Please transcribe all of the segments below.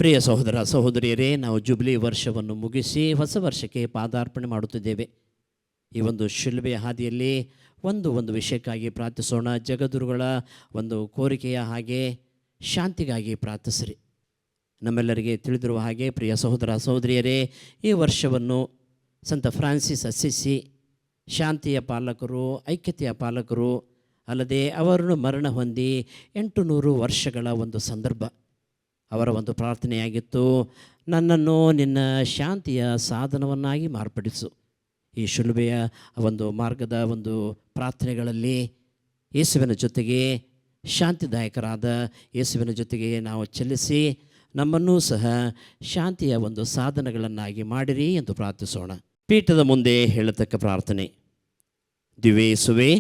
ಪ್ರಿಯ ಸಹೋದರ ಸಹೋದರಿಯರೇ, ನಾವು ಜುಬ್ಲಿ ವರ್ಷವನ್ನು ಮುಗಿಸಿ ಹೊಸ ವರ್ಷಕ್ಕೆ ಪಾದಾರ್ಪಣೆ ಮಾಡುತ್ತಿದ್ದೇವೆ. ಈ ಒಂದು ಶಿಲುಬೆಯ ಹಾದಿಯಲ್ಲಿ ಒಂದು ವಿಷಯಕ್ಕಾಗಿ ಪ್ರಾರ್ಥಿಸೋಣ. ಜಗದ್ಗುರುಗಳ ಒಂದು ಕೋರಿಕೆಯ ಹಾಗೆ ಶಾಂತಿಗಾಗಿ ಪ್ರಾರ್ಥಿಸಿರಿ. ನಮ್ಮೆಲ್ಲರಿಗೆ ತಿಳಿದಿರುವ ಹಾಗೆ ಪ್ರಿಯ ಸಹೋದರ ಸಹೋದರಿಯರೇ, ಈ ವರ್ಷವನ್ನು ಸಂತ ಫ್ರಾನ್ಸಿಸ್ ಅಸ್ಸಿಸಿ ಶಾಂತಿಯ ಪಾಲಕರು, ಐಕ್ಯತೆಯ ಪಾಲಕರು, ಅಲ್ಲದೆ ಅವರನ್ನು ಮರಣ ಹೊಂದಿ 800 ವರ್ಷಗಳ ಒಂದು ಸಂದರ್ಭ. ಅವರ ಒಂದು ಪ್ರಾರ್ಥನೆಯಾಗಿತ್ತು, ನನ್ನನ್ನು ನಿನ್ನ ಶಾಂತಿಯ ಸಾಧನವನ್ನಾಗಿ ಮಾರ್ಪಡಿಸು. ಈ ಶಿಲುಬೆಯ ಒಂದು ಮಾರ್ಗದ ಒಂದು ಪ್ರಾರ್ಥನೆಗಳಲ್ಲಿ ಯೇಸುವಿನ ಜೊತೆಗೆ, ಶಾಂತಿದಾಯಕರಾದ ಯೇಸುವಿನ ಜೊತೆಗೆ ನಾವು ಚಲಿಸಿ ನಮ್ಮನ್ನೂ ಸಹ ಶಾಂತಿಯ ಒಂದು ಸಾಧನಗಳನ್ನಾಗಿ ಮಾಡಿರಿ ಎಂದು ಪ್ರಾರ್ಥಿಸೋಣ. ಪೀಠದ ಮುಂದೆ ಹೇಳತಕ್ಕ ಪ್ರಾರ್ಥನೆ. ದಿವ್ಯೇಸುವೆ,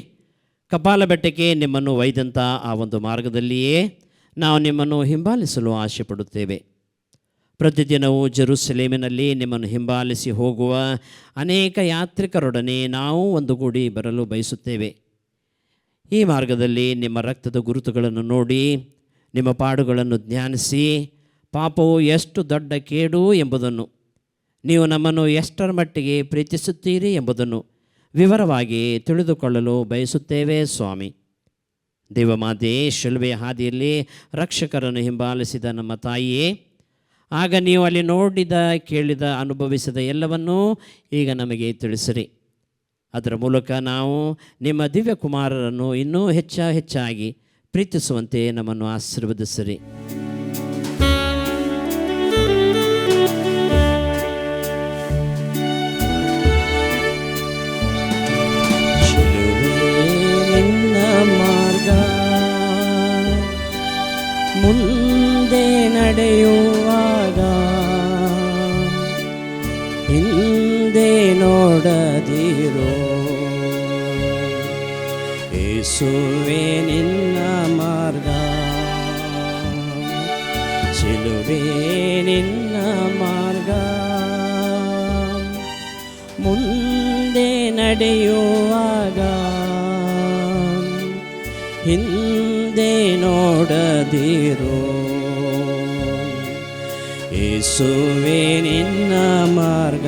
ಕಪಾಲ ಬೆಟ್ಟಕ್ಕೆ ನಿಮ್ಮನ್ನು ಒಯ್ದಂಥ ಆ ಒಂದು ಮಾರ್ಗದಲ್ಲಿಯೇ ನಾವು ನಿಮ್ಮನ್ನು ಹಿಂಬಾಲಿಸಲು ಆಸೆ ಪಡುತ್ತೇವೆ. ಪ್ರತಿದಿನವೂ ಜೆರುಸಲೇಮಿನಲ್ಲಿ ನಿಮ್ಮನ್ನು ಹಿಂಬಾಲಿಸಿ ಹೋಗುವ ಅನೇಕ ಯಾತ್ರಿಕರೊಡನೆ ನಾವು ಒಂದುಗೂಡಿ ಬರಲು ಬಯಸುತ್ತೇವೆ. ಈ ಮಾರ್ಗದಲ್ಲಿ ನಿಮ್ಮ ರಕ್ತದ ಗುರುತುಗಳನ್ನು ನೋಡಿ, ನಿಮ್ಮ ಪಾಡುಗಳನ್ನು ಧ್ಯಾನಿಸಿ, ಪಾಪವು ಎಷ್ಟು ದೊಡ್ಡ ಕೇಡು ಎಂಬುದನ್ನು, ನೀವು ನಮ್ಮನ್ನು ಎಷ್ಟರ ಮಟ್ಟಿಗೆ ಪ್ರೀತಿಸುತ್ತೀರಿ ಎಂಬುದನ್ನು ವಿವರವಾಗಿ ತಿಳಿದುಕೊಳ್ಳಲು ಬಯಸುತ್ತೇವೆ ಸ್ವಾಮಿ. ದೇವಮಾತೆ, ಶಿಲುಬೆಯ ಹಾದಿಯಲ್ಲಿ ರಕ್ಷಕರನ್ನು ಹಿಂಬಾಲಿಸಿದ ನಮ್ಮ ತಾಯಿಯೇ, ಆಗ ನೀವು ಅಲ್ಲಿ ನೋಡಿದ, ಕೇಳಿದ, ಅನುಭವಿಸಿದ ಎಲ್ಲವನ್ನೂ ಈಗ ನಮಗೆ ತಿಳಿಸಿರಿ. ಅದರ ಮೂಲಕ ನಾವು ನಿಮ್ಮ ದಿವ್ಯ ಕುಮಾರರನ್ನು ಇನ್ನೂ ಹೆಚ್ಚಾಗಿ ಪ್ರೀತಿಸುವಂತೆ ನಮ್ಮನ್ನು ಆಶೀರ್ವದಿಸಿರಿ. ಮುಂದೆ ನಡೆಯುವಾಗ ಹಿಂದೆ ನೋಡದಿರೋ, ಯೇಸುವೇ ನಿನ್ನ ಮಾರ್ಗ, ಶಿಲುಬೆ ನಿನ್ನ ಮಾರ್ಗ. ಮುಂದೆ ನಡೆಯುವಾಗ ಹಿಂದೆ ನೋಡದಿರೋ, ಯೇಸುವೇ ನಿನ್ನ ಮಾರ್ಗ.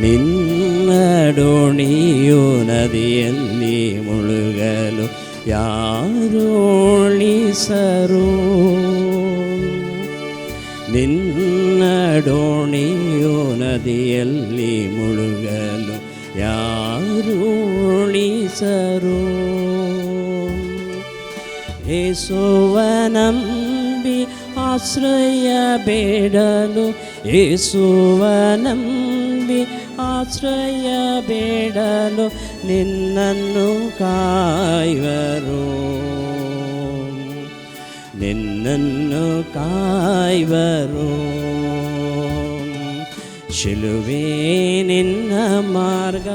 ನಿನ್ನ ಡೋಣಿಯು ನದಿಯಲ್ಲಿ ಮುಳುಗಲು ಯಾರು ಉಳಿಸರು, ನಿನ್ನ ಡೋಣಿಯು ನದಿಯಲ್ಲಿ ಮುಳುಗಲು ಯಾರು ಉಳಿಸರು. ಯೇಸುವನಂಬಿ ಆಶ್ರಯ ಬೇಡಲು, ಯೇಸುವನಂಬಿ ಆಶ್ರಯ ಬೇಡಲು ನಿನ್ನನ್ನು ಕಾಯುವರು, ನಿನ್ನನ್ನು ಕಾಯುವರು. ಶಿಲುಬೆ ನಿನ್ನ ಮಾರ್ಗ,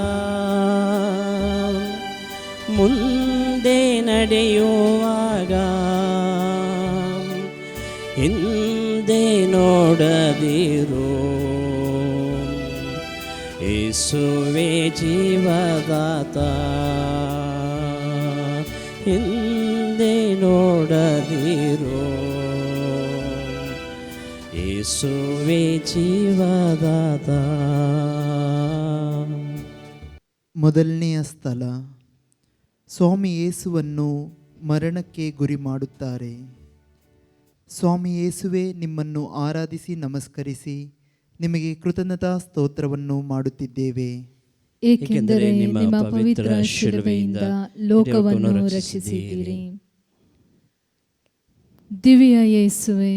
ಮುಂದೆ ನಡೆಯುವಾಗ ಹಿಂದೆ ನೋಡದಿರೋ, ಯೇಸುವೇ ಜೀವದಾತ, ಹಿಂದೆ ನೋಡದಿರೋ, ಯೇಸುವೇ ಜೀವದಾತ. ಮೊದಲನೆಯ ಸ್ಥಳ, ಸ್ವಾಮಿ ಯೇಸುವನ್ನು ಮರಣಕ್ಕೆ ಗುರಿ ಮಾಡುತ್ತಾರೆ. ಸ್ವಾಮಿ ಯೇಸುವೆ, ನಿಮ್ಮನ್ನು ಆರಾಧಿಸಿ ನಮಸ್ಕರಿಸಿ ನಿಮಗೆ ಕೃತಜ್ಞತಾ ಸ್ತೋತ್ರವನ್ನು ಮಾಡುತ್ತಿದ್ದೇವೆ, ಏಕೆಂದರೆ ನಿಮ್ಮ ಪವಿತ್ರ ಶಿಲುಬೆಯಿಂದ ಲೋಕವನ್ನು ರಕ್ಷಿಸಿದ್ದೀರಿ. ದಿವ್ಯ ಯೇಸುವೆ,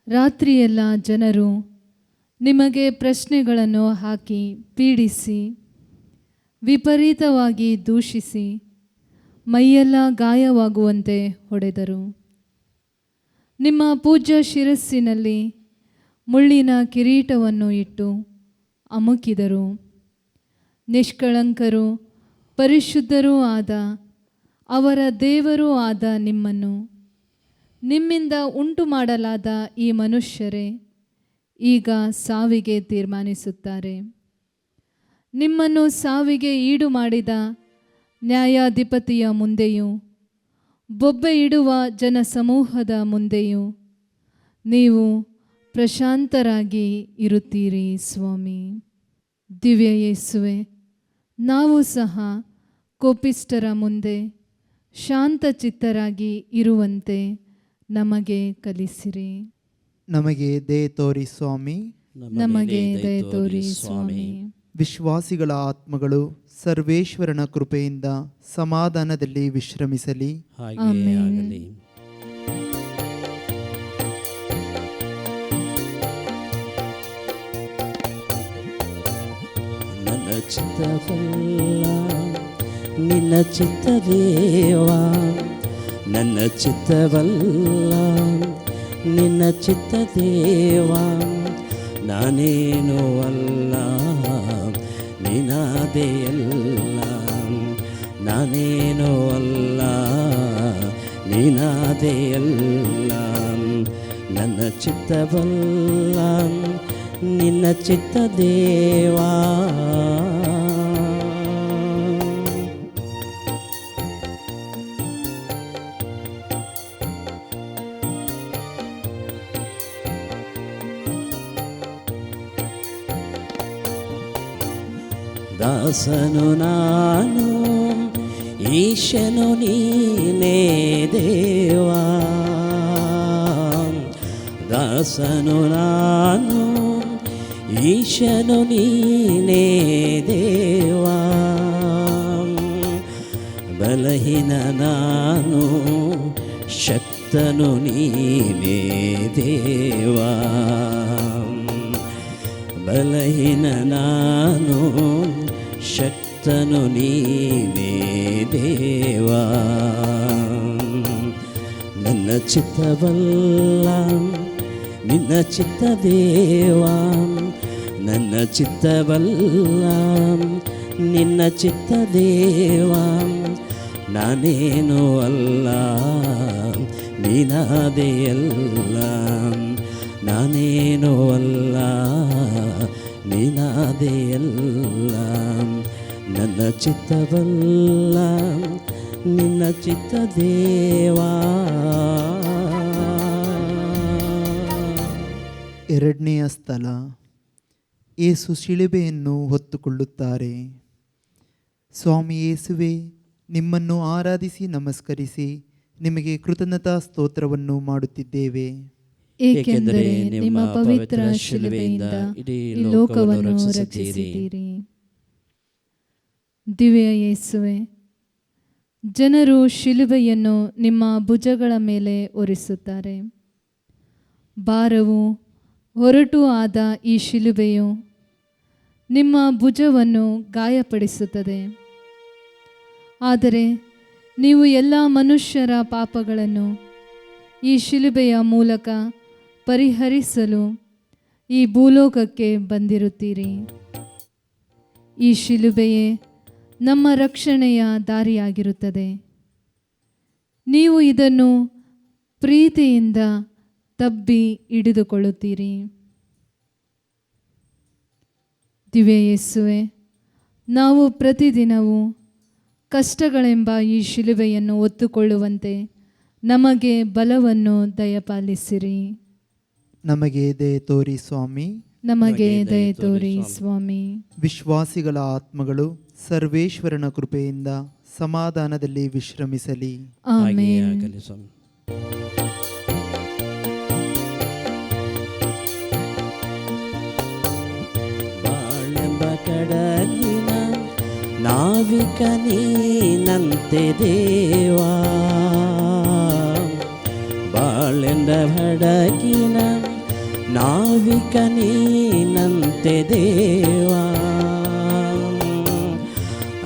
ರಾತ್ರಿಯೆಲ್ಲ ಜನರು ನಿಮಗೆ ಪ್ರಶ್ನೆಗಳನ್ನು ಹಾಕಿ ಪೀಡಿಸಿ, ವಿಪರೀತವಾಗಿ ದೂಷಿಸಿ, ಮೈಯೆಲ್ಲ ಗಾಯವಾಗುವಂತೆ ಹೊಡೆದರು. ನಿಮ್ಮ ಪೂಜ್ಯ ಶಿರಸ್ಸಿನಲ್ಲಿ ಮುಳ್ಳಿನ ಕಿರೀಟವನ್ನು ಇಟ್ಟು ಅಮುಕಿದರು. ನಿಷ್ಕಳಂಕರೂ ಪರಿಶುದ್ಧರೂ ಆದ ಅವರ ದೇವರೂ ಆದ ನಿಮ್ಮನ್ನು ನಿಮ್ಮಿಂದ ಉಂಟು ಮಾಡಲಾದ ಈ ಮನುಷ್ಯರೇ ಈಗ ಸಾವಿಗೆ ತೀರ್ಮಾನಿಸುತ್ತಾರೆ. ನಿಮ್ಮನ್ನು ಸಾವಿಗೆ ಈಡು ಮಾಡಿದ ನ್ಯಾಯಾಧಿಪತಿಯ ಮುಂದೆಯೂ ಬೊಬ್ಬೆ ಇಡುವ ಜನಸಮೂಹದ ಮುಂದೆಯೂ ನೀವು ಪ್ರಶಾಂತರಾಗಿ ಇರುತ್ತೀರಿ ಸ್ವಾಮಿ. ದಿವ್ಯ ಯೇಸುವೆ, ನಾವು ಸಹ ಕೋಪಿಷ್ಠರ ಮುಂದೆ ಶಾಂತಚಿತ್ತರಾಗಿ ಇರುವಂತೆ ನಮಗೆ ಕಲಿಸಿರಿ. ನಮಗೆ ದಯೆ ತೋರಿ ಸ್ವಾಮಿ. ನಮಗೆ ದಯೆ ತೋರಿ ಸ್ವಾಮಿ. ವಿಶ್ವಾಸಿಗಳ ಆತ್ಮಗಳು ಸರ್ವೇಶ್ವರನ ಕೃಪೆಯಿಂದ ಸಮಾಧಾನದಲ್ಲಿ ವಿಶ್ರಮಿಸಲಿ. ಹಾಗೆಯೇ ಆಮೆನ್. ಆಗಲಿ. ನನ್ನ ಚಿತ್ತವಲ್ಲ ನಿನ್ನ ಚಿತ್ತದೇವ, ನನ್ನ ಚಿತ್ತವಲ್ಲ ನಿನ್ನ ಚಿತ್ತದೇವ, ನಾನೇನೂ ಅಲ್ಲ ನೀನಾದೆಯಲ್ಲ, ನಾನೇನೂ ಅಲ್ಲ ನೀನಾದೆಯಲ್ಲ, ನನ್ನ ಚಿತ್ತವಲ್ಲ ನಿನ್ನ ಚಿತ್ತದೇವಾ. ದಾಸನು ನಾನು ಈಶನು ನೀನೇ ದೇವಾ, ದಾಸನು ನಾನು ಈಶನು ನೀನೇ ದೇವಾ, ಬಲಹೀನ ನಾನು ಶಕ್ತನು ನೀನೇ ದೇವಾ, ಬಲಹೀನ ನಾನು ಶಕ್ತನು ನೀನೇ ದೇವಾ, ನನ್ನ ಚಿತ್ತವಲ್ಲ ನಿನ್ನ ಚಿತ್ತದೇವಾ, ನನ್ನ ಚಿತ್ತವಲ್ಲ ನಿನ್ನ ಚಿತ್ತದೇವಾ, ನಾನೇನೂ ಅಲ್ಲ ನೀನಾದೆಯಲ್ಲ, ನಾನೇನೂ ಅಲ್ಲ ನೀನಾದೆಯಲ್ಲ, ನನ್ನ ಚಿತ್ತವಲ್ಲ ನಿನ್ನ ಚಿತ್ತದೇವಾ. ಎರಡನೆಯ ಸ್ಥಳ, ಯೇಸು ಶಿಲುಬೆಯನ್ನು ಹೊತ್ತುಕೊಳ್ಳುತ್ತಾರೆ. ಸ್ವಾಮಿ ಯೇಸುವೆ, ನಿಮ್ಮನ್ನು ಆರಾಧಿಸಿ ನಮಸ್ಕರಿಸಿ ನಿಮಗೆ ಕೃತಜ್ಞತಾ ಸ್ತೋತ್ರವನ್ನು ಮಾಡುತ್ತಿದ್ದೇವೆ. ಏಕೆಂದರೆ ನಿಮ್ಮ ಪವಿತ್ರ ಶಿಲುಬೆಯಿಂದ ಇಡೀ ಲೋಕವನ್ನು ರಕ್ಷಿಸಿದ್ದೀರಿ. ದಿವ್ಯ ಯೇಸುವೆ, ಜನರು ಶಿಲುಬೆಯನ್ನು ನಿಮ್ಮ ಭುಜಗಳ ಮೇಲೆ ಹೊರಿಸುತ್ತಾರೆ. ಭಾರವು ಹೊರಟು ಆದ ಈ ಶಿಲುಬೆಯು ನಿಮ್ಮ ಭುಜವನ್ನು ಗಾಯಪಡಿಸುತ್ತದೆ. ಆದರೆ ನೀವು ಎಲ್ಲ ಮನುಷ್ಯರ ಪಾಪಗಳನ್ನು ಈ ಶಿಲುಬೆಯ ಮೂಲಕ ಪರಿಹರಿಸಲು ಈ ಭೂಲೋಕಕ್ಕೆ ಬಂದಿರುತ್ತೀರಿ. ಈ ಶಿಲುಬೆಯೇ ನಮ್ಮ ರಕ್ಷಣೆಯ ದಾರಿಯಾಗಿರುತ್ತದೆ. ನೀವು ಇದನ್ನು ಪ್ರೀತಿಯಿಂದ ತಬ್ಬಿ ಹಿಡಿದುಕೊಳ್ಳುತ್ತೀರಿ. ದಿವ್ಯ ಯೇಸುವೆ, ನಾವು ಪ್ರತಿದಿನವೂ ಕಷ್ಟಗಳೆಂಬ ಈ ಶಿಲುಬೆಯನ್ನು ಹೊತ್ತುಕೊಳ್ಳುವಂತೆ ನಮಗೆ ಬಲವನ್ನು ದಯಪಾಲಿಸಿರಿ. ನಮಗೆ ದಯೆ ತೋರಿ ಸ್ವಾಮಿ. ನಮಗೆ ದಯೆ ತೋರಿ ಸ್ವಾಮಿ. ವಿಶ್ವಾಸಿಗಳ ಆತ್ಮಗಳು ಸರ್ವೇಶ್ವರನ ಕೃಪೆಯಿಂದ ಸಮಾಧಾನದಲ್ಲಿ ವಿಶ್ರಮಿಸಲಿ. ಹಾಗೆಯೇ ಆಮೆನ್. ಆಗಲಿ ಸ್ವಾಮಿ. ಬಾಳೆಂಬ ಕಡಲಿನ ನಾವಿಕ ನೀನಂತೆ ದೇವಾ, ಬಾಳೆಂಡ ಹಡಗಿನ ನಾವಿಕ ನೀನಂತೆ ದೇವಾ,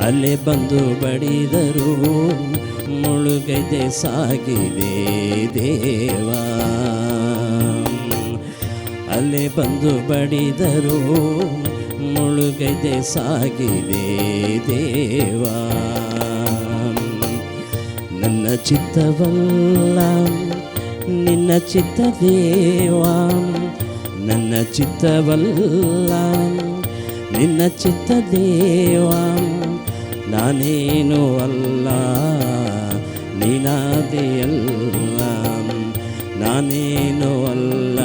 ಅಲೆ ಬಂದು ಬಡಿದರು ಮುಳುಗದೆ ಸಾಗಿದೆ ದೇವಾ, ಅಲೆ ಬಂದು ಬಡಿದರು ಮುಳುಗದೆ ಸಾಗಿದೆ ದೇವಾ, ನನ್ನ ಚಿತ್ತವಲ್ಲ ನಿನ್ನ ಚಿತ್ತದೇವಾ, ನನ್ನ ಚಿತ್ತವಲ್ಲ ನಿನ್ನ ಚಿತ್ತ ದೇವ, ನಾನೇನು ಅಲ್ಲ ನೀನಾದೆಯಲ್ಲ, ನಾನೇನು ಅಲ್ಲ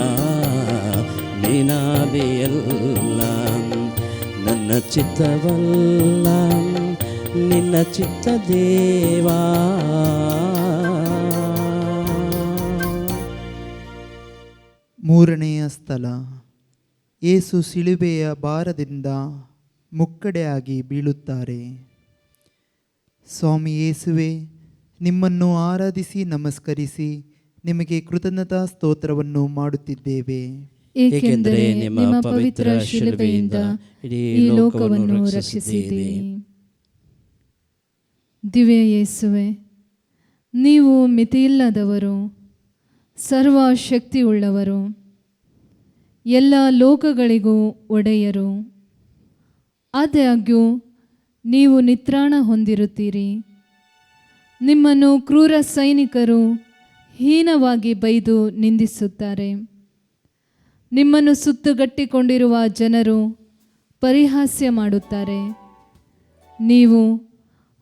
ನೀನಾದೆಯಲ್ಲ, ನನ್ನ ಚಿತ್ತವಲ್ಲ ನಿನ್ನ ಚಿತ್ತ ದೇವಾ. ಮೂರನೆಯ ಸ್ಥಳ, ಯೇಸು ಶಿಲುಬೆಯ ಭಾರದಿಂದ ಮುಕ್ಕಡೆಯಾಗಿ ಬೀಳುತ್ತಾರೆ. ಸ್ವಾಮಿ ಯೇಸುವೆ, ನಿಮ್ಮನ್ನು ಆರಾಧಿಸಿ ನಮಸ್ಕರಿಸಿ ನಿಮಗೆ ಕೃತಜ್ಞತಾ ಸ್ತೋತ್ರವನ್ನು ಮಾಡುತ್ತಿದ್ದೇವೆ, ಏಕೆಂದರೆ ನಿಮ್ಮ ಪವಿತ್ರ ಶಿಲುಬೆಯಿಂದ ಈ ಲೋಕವನ್ನು ರಕ್ಷಿಸಿದ್ದೀರಿ. ದಿವ್ಯ ಯೇಸುವೆ, ನೀವು ಮಿತಿಯಿಲ್ಲದವರು, ಸರ್ವಶಕ್ತಿಯುಳ್ಳವರು, ಎಲ್ಲ ಲೋಕಗಳಿಗೂ ಒಡೆಯರು. ಆದಾಗ್ಯೂ ನೀವು ನಿತ್ರಾಣ ಹೊಂದಿರುತ್ತೀರಿ. ನಿಮ್ಮನ್ನು ಕ್ರೂರ ಸೈನಿಕರು ಹೀನವಾಗಿ ಬೈದು ನಿಂದಿಸುತ್ತಾರೆ. ನಿಮ್ಮನ್ನು ಸುತ್ತುಗಟ್ಟಿಕೊಂಡಿರುವ ಜನರು ಪರಿಹಾಸ್ಯ ಮಾಡುತ್ತಾರೆ. ನೀವು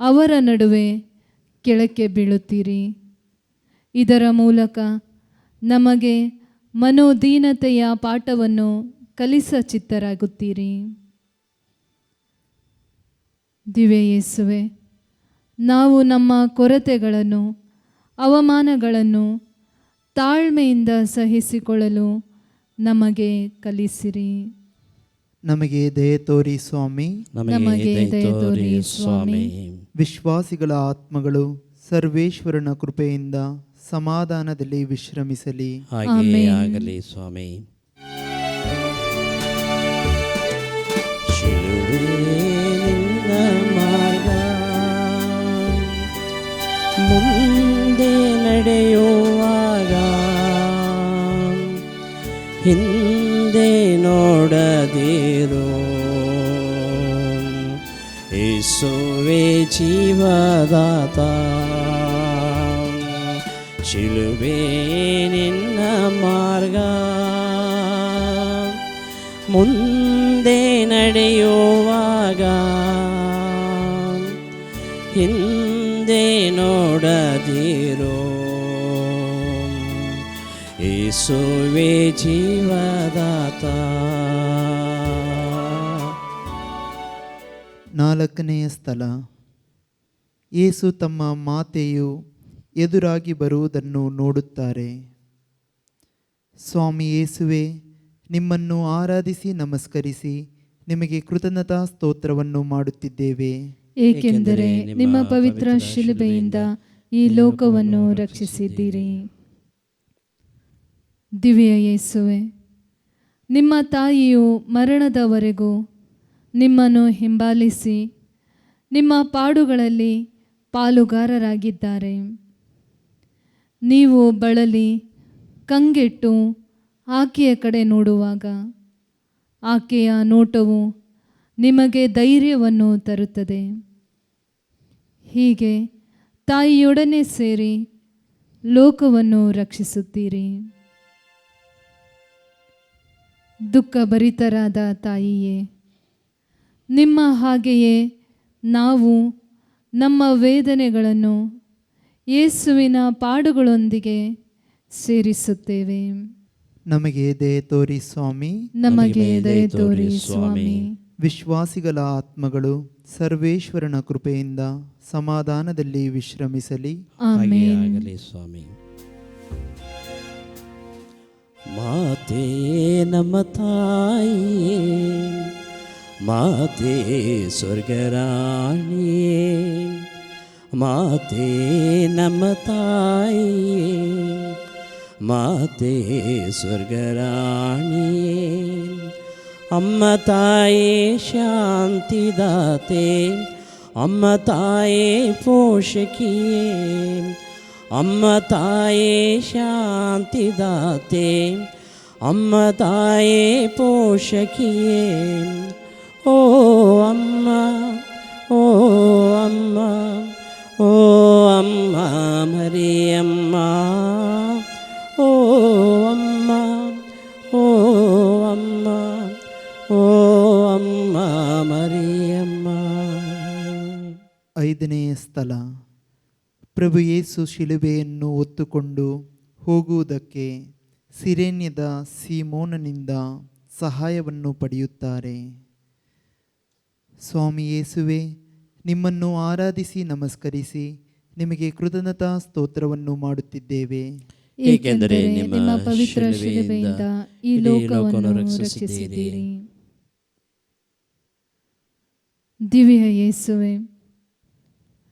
ಅವರ ನಡುವೆ ಕೆಳಕ್ಕೆ ಬೀಳುತ್ತೀರಿ. ಇದರ ಮೂಲಕ ನಮಗೆ ಮನೋದೀನತೆಯ ಪಾಠವನ್ನು ಕಲಿಸಚಿತ್ತರಾಗುತ್ತೀರಿ. ದಿವ್ಯ ಯೇಸುವೆ, ನಾವು ನಮ್ಮ ಕೊರತೆಗಳನ್ನು ಅವಮಾನಗಳನ್ನು ತಾಳ್ಮೆಯಿಂದ ಸಹಿಸಿಕೊಳ್ಳಲು ನಮಗೆ ಕಲಿಸಿರಿ. ನಮಗೆ ದಯೆ ತೋರಿ ಸ್ವಾಮಿ, ನಮಗೆ ದಯೆ ತೋರಿ ಸ್ವಾಮಿ. ವಿಶ್ವಾಸಿಗಳ ಆತ್ಮಗಳು ಸರ್ವೇಶ್ವರನ ಕೃಪೆಯಿಂದ ಸಮಾಧಾನದಲ್ಲಿ ವಿಶ್ರಮಿಸಲಿ. ಹಾಗೆಯೇ ಆಗಲಿ ಸ್ವಾಮಿ. ಶಿಲುಬೆ ನಿನ್ನ ಮಾರ್ಗ, ಮುಂದೆ ನಡೆಯುವಾಗ ಹಿಂದೆ ನೋಡದಿರು. ಯೇಸುವೇ ಜೀವದಾತ, ಶಿಲುಬೆ ನಿನ್ನ ಮಾರ್ಗ, ಮುಂದೆ ನಡೆಯುವಾಗ ಹಿಂದೆ ನೋಡದಿರು. ಯೇಸುವೇ ಜೀವದಾತ. ನಾಲ್ಕನೆಯ ಸ್ಥಳ, ಯೇಸು ತಮ್ಮ ಮಾತೆಯು ಎದುರಾಗಿ ಬರುವುದನ್ನು ನೋಡುತ್ತಾರೆ. ಸ್ವಾಮಿ ಯೇಸುವೆ, ನಿಮ್ಮನ್ನು ಆರಾಧಿಸಿ ನಮಸ್ಕರಿಸಿ ನಿಮಗೆ ಕೃತಜ್ಞತಾ ಸ್ತೋತ್ರವನ್ನು ಮಾಡುತ್ತಿದ್ದೇವೆ, ಏಕೆಂದರೆ ನಿಮ್ಮ ಪವಿತ್ರ ಶಿಲುಬೆಯಿಂದ ಈ ಲೋಕವನ್ನು ರಕ್ಷಿಸಿದ್ದೀರಿ. ದಿವ್ಯ ಯೇಸುವೆ, ನಿಮ್ಮ ತಾಯಿಯು ಮರಣದವರೆಗೂ ನಿಮ್ಮನ್ನು ಹಿಂಬಾಲಿಸಿ ನಿಮ್ಮ ಪಾಡುಗಳಲ್ಲಿ ಪಾಲುಗಾರರಾಗಿದ್ದಾರೆ. ನೀವು ಬಳಲಿ ಕಂಗೆಟ್ಟು ಆಕೆಯ ಕಡೆ ನೋಡುವಾಗ ಆಕೆಯ ನೋಟವು ನಿಮಗೆ ಧೈರ್ಯವನ್ನು ತರುತ್ತದೆ. ಹೀಗೆ ತಾಯಿಯೊಡನೆ ಸೇರಿ ಲೋಕವನ್ನು ರಕ್ಷಿಸುತ್ತೀರಿ. ದುಃಖಭರಿತರಾದ ತಾಯಿಯೇ, ನಿಮ್ಮ ಹಾಗೆಯೇ ನಾವು ನಮ್ಮ ವೇದನೆಗಳನ್ನು ಯೇಸುವಿನ ಪಾಡುಗಳೊಂದಿಗೆ ಸೇರಿಸುತ್ತೇವೆ. ನಮಗೆ ದಯೆ ತೋರಿ ಸ್ವಾಮಿ, ನಮಗೆ ದಯೆ ತೋರಿ ಸ್ವಾಮಿ. ವಿಶ್ವಾಸಿಗಳ ಆತ್ಮಗಳು ಸರ್ವೇಶ್ವರನ ಕೃಪೆಯಿಂದ ಸಮಾಧಾನದಲ್ಲಿ ವಿಶ್ರಮಿಸಲಿ. ಆಮೇನ್. ಆಗಲಿ ಸ್ವಾಮಿ. ಮಾತೆ ನಮ್ಮ ತಾಯಿಯೇ, ಮಾತೆ ಸ್ವರ್ಗರಾಣಿಯೇ, ಮಾತೆ ನಮ್ಮ ತಾಯಿಯೇ, ಮಾತೆ ಸ್ವರ್ಗರಾಣಿಯೇ, ಅಮ್ಮ ತಾಯೇ ಶಾಂತಿದಾತೆ, ಅಮ್ಮ ತಾಯೇ ಪೋಷಕಿಯೇ, ಅಮ್ಮ ತಾಯೇ ಶಾಂತಿದಾತೆ, ಅಮ್ಮ ತಾಯೇ ಪೋಷಕಿಯೇ. ಓ ಅಮ್ಮ, ಓ ಅಮ್ಮ, ಓ ಅಮ್ಮ ಮರಿಯಮ್ಮ, ಓ ಅಮ್ಮ, ಓ ಅಮ್ಮ, ಓ ಅಮ್ಮ 5ನೆಯ ಸ್ಥಳ. ಪ್ರಭು ಯೇಸು ಶಿಲುಬೆಯನ್ನು ಹೊತ್ತುಕೊಂಡು ಹೋಗುವುದಕ್ಕೆ ಸಿರೇನ್ಯದ ಸೀಮೋನನಿಂದ ಸಹಾಯವನ್ನು ಪಡೆಯುತ್ತಾರೆ. ಸ್ವಾಮಿ ಯೇಸುವೆ, ನಿಮ್ಮನ್ನು ಆರಾಧಿಸಿ ನಮಸ್ಕರಿಸಿ ನಿಮಗೆ ಕೃತಜ್ಞತಾ ಸ್ತೋತ್ರವನ್ನು ಮಾಡುತ್ತಿದ್ದೇವೆ. ಏಕೆಂದರೆ ನಿಮ್ಮ ಪವಿತ್ರ ಶಿಲುಬೆಯಿಂದ ಈ ಲೋಕವನ್ನು ರಕ್ಷಿಸಿದ್ದೀರಿ. ದಿವ್ಯ ಯೇಸುವೆ,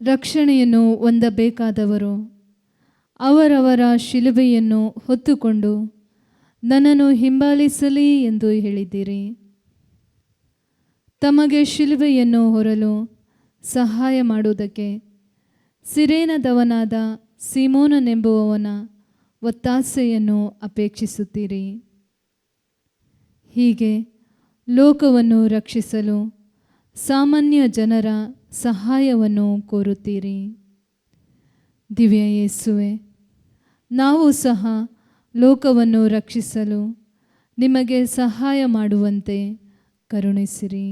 ರಕ್ಷಣೆಯನ್ನು ಹೊಂದಬೇಕಾದವರು ಅವರವರ ಶಿಲುಬೆಯನ್ನು ಹೊತ್ತುಕೊಂಡು ನನ್ನನ್ನು ಹಿಂಬಾಲಿಸಲಿ ಎಂದು ಹೇಳಿದ್ದೀರಿ. ತಮಗೆ ಶಿಲುಬೆಯನ್ನು ಹೊರಲು ಸಹಾಯ ಮಾಡುವುದಕ್ಕೆ ಸಿರೇನದವನಾದ ಸೀಮೋನನೆಂಬುವವನ ಒತ್ತಾಸೆಯನ್ನು ಅಪೇಕ್ಷಿಸುತ್ತೀರಿ. ಹೀಗೆ ಲೋಕವನ್ನು ರಕ್ಷಿಸಲು ಸಾಮಾನ್ಯ ಜನರ ಸಹಾಯವನ್ನು ಕೋರುತ್ತೀರಿ. ದಿವ್ಯ ಯೇಸುವೆ, ನಾವು ಸಹ ಲೋಕವನ್ನು ರಕ್ಷಿಸಲು ನಿಮಗೆ ಸಹಾಯ ಮಾಡುವಂತೆ ಕರುಣಿಸಿರಿ.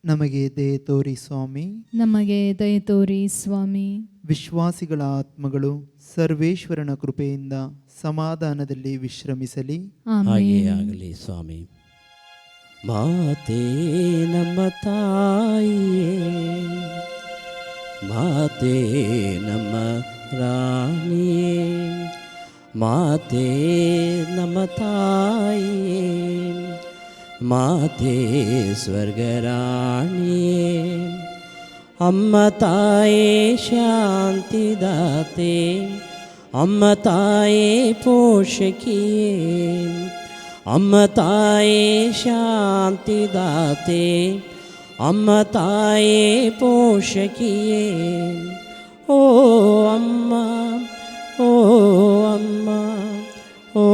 ನಮಗೆ ದಯೆ ತೋರಿ ಸ್ವಾಮಿ. ನಮಗೆ ದಯೆ ತೋರಿ ಸ್ವಾಮಿ. ವಿಶ್ವಾಸಿಗಳ ಆತ್ಮಗಳು ಸರ್ವೇಶ್ವರನ ಕೃಪೆಯಿಂದ ಸಮಾಧಾನದಲ್ಲಿ ವಿಶ್ರಮಿಸಲಿ. ಹಾಗೆಯೇ ಆಮೆನ್. ಆಗಲಿ ಸ್ವಾಮಿ. ಮಾತೆ ನಮ್ಮ ತಾಯಿಯೇ, ಮಾತೆ ನಮ್ಮ ರಾಣಿಯೇ, ಮಾತೆ ನಮ್ಮ ತಾಯಿಯೇ, ಮಾತೆ ಸ್ವರ್ಗರಾಣಿಯೇ, ಅಮ್ಮ ತಾಯೇ ಶಾಂತಿದಾತೆ, ಅಮ್ಮ ತಾಯೇ ಪೋಷಕಿಯೇ, ಅಮ್ಮ ತಾಯೇ ಶಾಂತಿದಾತೆ, ಅಮ್ಮ ತಾಯೇ ಪೋಷಕಿಯೇ. ಓ ಅಮ್ಮ, ಓ ಅಮ್ಮ, ಓ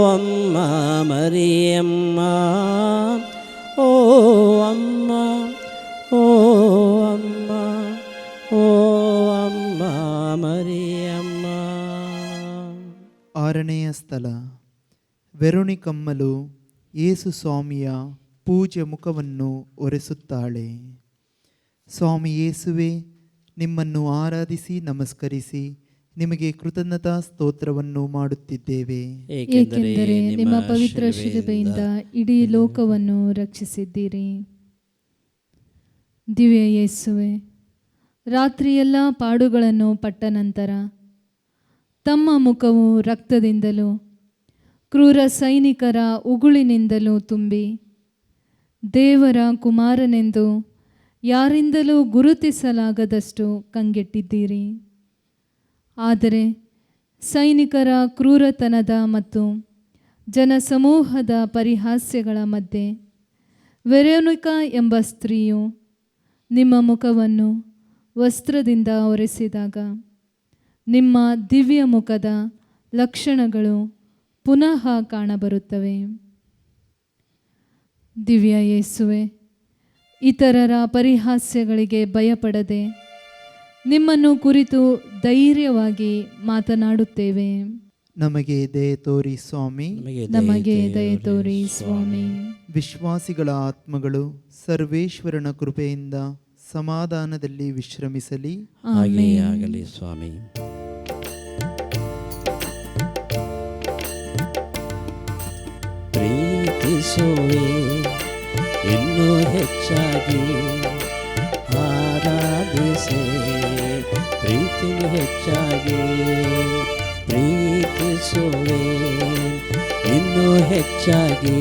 ಅಮ್ಮ ಮರಿಯಮ್ಮ, ಓ ಅಮ್ಮ, ಓ ಅಮ್ಮ, ಓ ಅಮ್ಮ ಮರಿಯಮ್ಮ. 6ನೆಯ ಸ್ಥಳ. ವೆರೋನಿಕಮ್ಮಲು ಯೇಸು ಸ್ವಾಮಿಯ ಪೂಜ್ಯ ಮುಖವನ್ನು ಒರೆಸುತ್ತಾಳೆ. ಸ್ವಾಮಿ ಯೇಸುವೆ, ನಿಮ್ಮನ್ನು ಆರಾಧಿಸಿ ನಮಸ್ಕರಿಸಿ ನಿಮಗೆ ಕೃತಜ್ಞತಾ ಸ್ತೋತ್ರವನ್ನು ಮಾಡುತ್ತಿದ್ದೇವೆ. ಏಕೆಂದರೆ ನಿಮ್ಮ ಪವಿತ್ರ ಶಿಲುಬೆಯಿಂದ ಇಡೀ ಲೋಕವನ್ನು ರಕ್ಷಿಸಿದ್ದೀರಿ. ದಿವ್ಯ ಯೇಸುವೆ, ರಾತ್ರಿಯೆಲ್ಲ ಪಾಡುಗಳನ್ನು ಪಟ್ಟ ನಂತರ ತಮ್ಮ ಮುಖವು ರಕ್ತದಿಂದಲೂ ಕ್ರೂರ ಸೈನಿಕರ ಉಗುಳಿನಿಂದಲೂ ತುಂಬಿ ದೇವರ ಕುಮಾರನೆಂದು ಯಾರಿಂದಲೂ ಗುರುತಿಸಲಾಗದಷ್ಟು ಕಂಗೆಟ್ಟಿದ್ದೀರಿ. ಆದರೆ ಸೈನಿಕರ ಕ್ರೂರತನದ ಮತ್ತು ಜನಸಮೂಹದ ಪರಿಹಾಸ್ಯಗಳ ಮಧ್ಯೆ ವೆರೋನಿಕಾ ಎಂಬ ಸ್ತ್ರೀಯು ನಿಮ್ಮ ಮುಖವನ್ನು ವಸ್ತ್ರದಿಂದ ಒರೆಸಿದಾಗ ನಿಮ್ಮ ದಿವ್ಯ ಮುಖದ ಲಕ್ಷಣಗಳು ಪುನಃ ಕಾಣಬರುತ್ತವೆ. ದಿವ್ಯ ಯೇಸುವೆ, ಇತರರ ಪರಿಹಾಸ್ಯಗಳಿಗೆ ಭಯಪಡದೆ ನಿಮ್ಮನ್ನು ಕುರಿತು ಧೈರ್ಯವಾಗಿ ಮಾತನಾಡುತ್ತೇವೆ. ನಮಗೆ ದಯೆ ತೋರಿ ಸ್ವಾಮಿ. ನಮಗೆ ದಯೆ ತೋರಿ ಸ್ವಾಮಿ. ವಿಶ್ವಾಸಿಗಳ ಆತ್ಮಗಳು ಸರ್ವೇಶ್ವರನ ಕೃಪೆಯಿಂದ ಸಮಾಧಾನದಲ್ಲಿ ವಿಶ್ರಮಿಸಲಿ. ಹಾಗೆಯೇ ಆಗಲಿ ಸ್ವಾಮಿ. ಪ್ರೀತಿಸುವೆ ಇನ್ನೂ ಹೆಚ್ಚಾಗಿ, ಆರಾಧಿಸೆ ಪ್ರೀತಿನ ಹೆಚ್ಚಾಗಿ. ಪ್ರೀತಿಸುವೆ ಇನ್ನೂ ಹೆಚ್ಚಾಗಿ,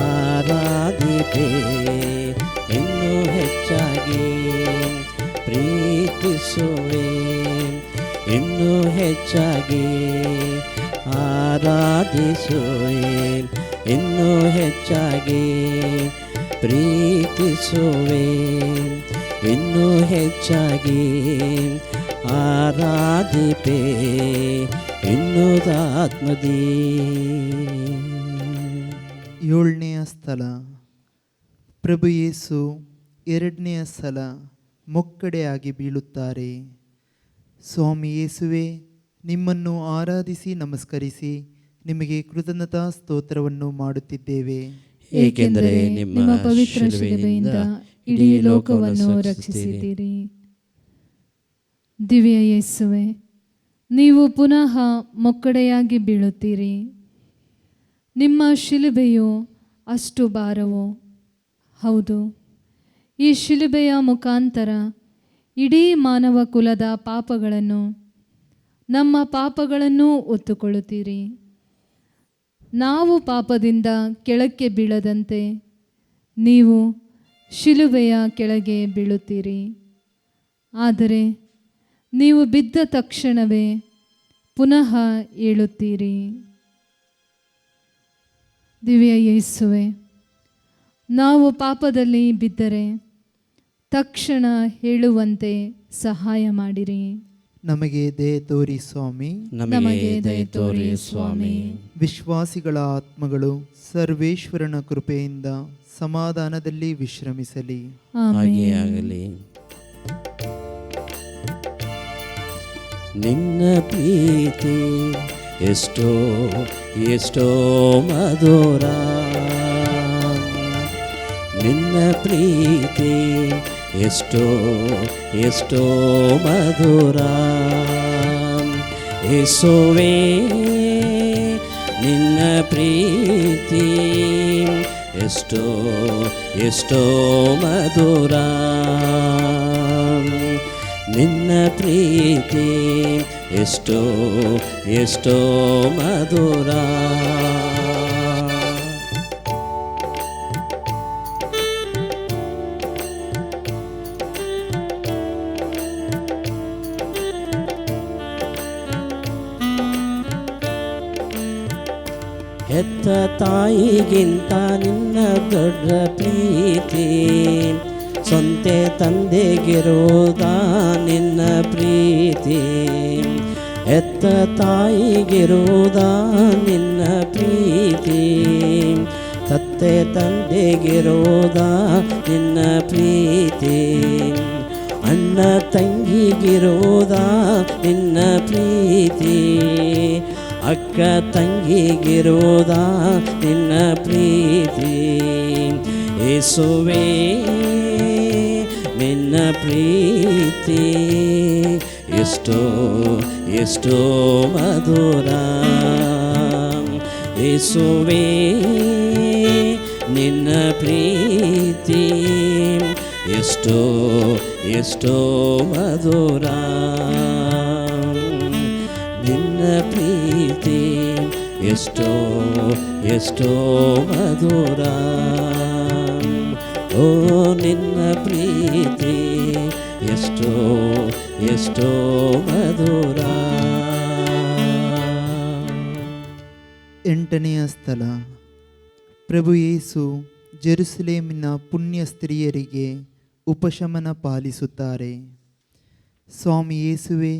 ಆರಾಧಿಪೆ ಇನ್ನೂ ಹೆಚ್ಚಾಗಿ. ಪ್ರೀತಿಸುವೆ ಇನ್ನೂ ಹೆಚ್ಚಾಗಿ, ಆರಾಧಿಸುವೆ ಇನ್ನೂ ಹೆಚ್ಚಾಗಿ. ಪ್ರೀತಿಸುವೆ ಇನ್ನೂ ಹೆಚ್ಚಾಗಿ, ಆರಾಧಿಪೆ ಇನ್ನೂ ಆತ್ಮದಿ. 7ನೆಯ ಸ್ಥಳ. ಪ್ರಭು ಯೇಸು 2ನೆಯ ಸಲ ಮೊಕ್ಕಡೆಯಾಗಿ ಬೀಳುತ್ತಾರೆ. ಸ್ವಾಮಿ ಯೇಸುವೆ, ನಿಮ್ಮನ್ನು ಆರಾಧಿಸಿ ನಮಸ್ಕರಿಸಿ ನಿಮಗೆ ಕೃತಜ್ಞತಾ ಸ್ತೋತ್ರವನ್ನು ಮಾಡುತ್ತಿದ್ದೇವೆ. ಏಕೆಂದರೆ ನಿಮ್ಮ ಪವಿತ್ರ ಶಿಲುಬೆಯಿಂದ ಇಡೀ ಲೋಕವನ್ನು ರಕ್ಷಿಸಿದ್ದೀರಿ. ದಿವ್ಯ ಯೇಸುವೆ, ನೀವು ಪುನಃ ಮೊಕ್ಕಡೆಯಾಗಿ ಬೀಳುತ್ತೀರಿ. ನಿಮ್ಮ ಶಿಲುಬೆಯು ಅಷ್ಟು ಭಾರವೋ? ಹೌದು, ಈ ಶಿಲುಬೆಯ ಮುಖಾಂತರ ಇಡೀ ಮಾನವ ಕುಲದ ಪಾಪಗಳನ್ನು, ನಮ್ಮ ಪಾಪಗಳನ್ನು ಹೊತ್ತುಕೊಳ್ಳುತ್ತೀರಿ. ನಾವು ಪಾಪದಿಂದ ಕೆಳಕ್ಕೆ ಬೀಳದಂತೆ ನೀವು ಶಿಲುಬೆಯ ಕೆಳಗೆ ಬೀಳುತ್ತೀರಿ. ಆದರೆ ನೀವು ಬಿದ್ದ ತಕ್ಷಣವೇ ಪುನಃ ಏಳುತ್ತೀರಿ. ದಿವ್ಯ ಯೇಸುವೆ, ನಾವು ಪಾಪದಲ್ಲಿ ಬಿದ್ದರೆ ತಕ್ಷಣ ಹೇಳುವಂತೆ ಸಹಾಯ ಮಾಡಿರಿ. ನಮಗೆ ದಯೆ ತೋರಿ ಸ್ವಾಮಿ. ನಮಗೆ ದಯೆ ತೋರಿ ಸ್ವಾಮಿ. ವಿಶ್ವಾಸಿಗಳ ಆತ್ಮಗಳು ಸರ್ವೇಶ್ವರನ ಕೃಪೆಯಿಂದ ಸಮಾಧಾನದಲ್ಲಿ ವಿಶ್ರಮಿಸಲಿ. ಹಾಗೆ ಆಗಲಿ. ನಿನ್ನ ಪ್ರೀತಿ ಎಷ್ಟೋ ಎಷ್ಟೋ ಮಧುರ, ನಿನ್ನ ಪ್ರೀತಿ ಎಷ್ಟೋ ಎಷ್ಟೋ ಮಧುರ. ಯೇಸುವೇ, ನಿನ್ನ ಪ್ರೀತಿ ಎಷ್ಟೋ ಎಷ್ಟೋ ಮಧುರ, ನಿನ್ನ ಪ್ರೀತಿ ಎಷ್ಟೋ ಎಷ್ಟೋ ಮಧುರ. ಹೆತ್ತ ತಾಯಿಗಿಂತ ನಿನ್ನ ದೊಡ್ಡ ಪ್ರೀತಿ, ಸ್ವಂತ ತಂದೆಗಿರುವುದ ನಿನ್ನ ಪ್ರೀತಿ. ಹೆತ್ತ ತಾಯಿಗಿರುವುದ ನಿನ್ನ ಪ್ರೀತಿ, ತತ್ತೆ ತಂದೆಗಿರುವುದ ನಿನ್ನ ಪ್ರೀತಿ. ಅಣ್ಣ ತಂಗಿಗಿರುವುದ ನಿನ್ನ ಪ್ರೀತಿ, ಅಕ್ಕ ತಂಗಿಗಿರುವುದ ನಿನ್ನ ಪ್ರೀತಿ. ಯೇಸುವೇ, ನಿನ್ನ ಪ್ರೀತಿ ಎಷ್ಟೋ ಎಷ್ಟೋ ಮಧುರ. ಯೇಸುವೇ, ನಿನ್ನ ಪ್ರೀತಿ ಎಷ್ಟೋ ಎಷ್ಟೋ ಮಧುರ. ನಿನ್ನ ಪ್ರೀತಿ ಎಷ್ಟೋ ಎಷ್ಟೋ ಮಧುರ. ಓ ನಿನ್ನ ಪ್ರೀತಿ ಎಷ್ಟೋ ಎಷ್ಟೋ ಮಧುರ. 8ನೆಯ ಸ್ಥಳ. ಪ್ರಭು ಯೇಸು ಜೆರುಸಲೇಮಿನ ಪುಣ್ಯ ಸ್ತ್ರೀಯರಿಗೆ ಉಪಶಮನ ಪಾಲಿಸುತ್ತಾರೆ. ಸ್ವಾಮಿ ಯೇಸುವೆ,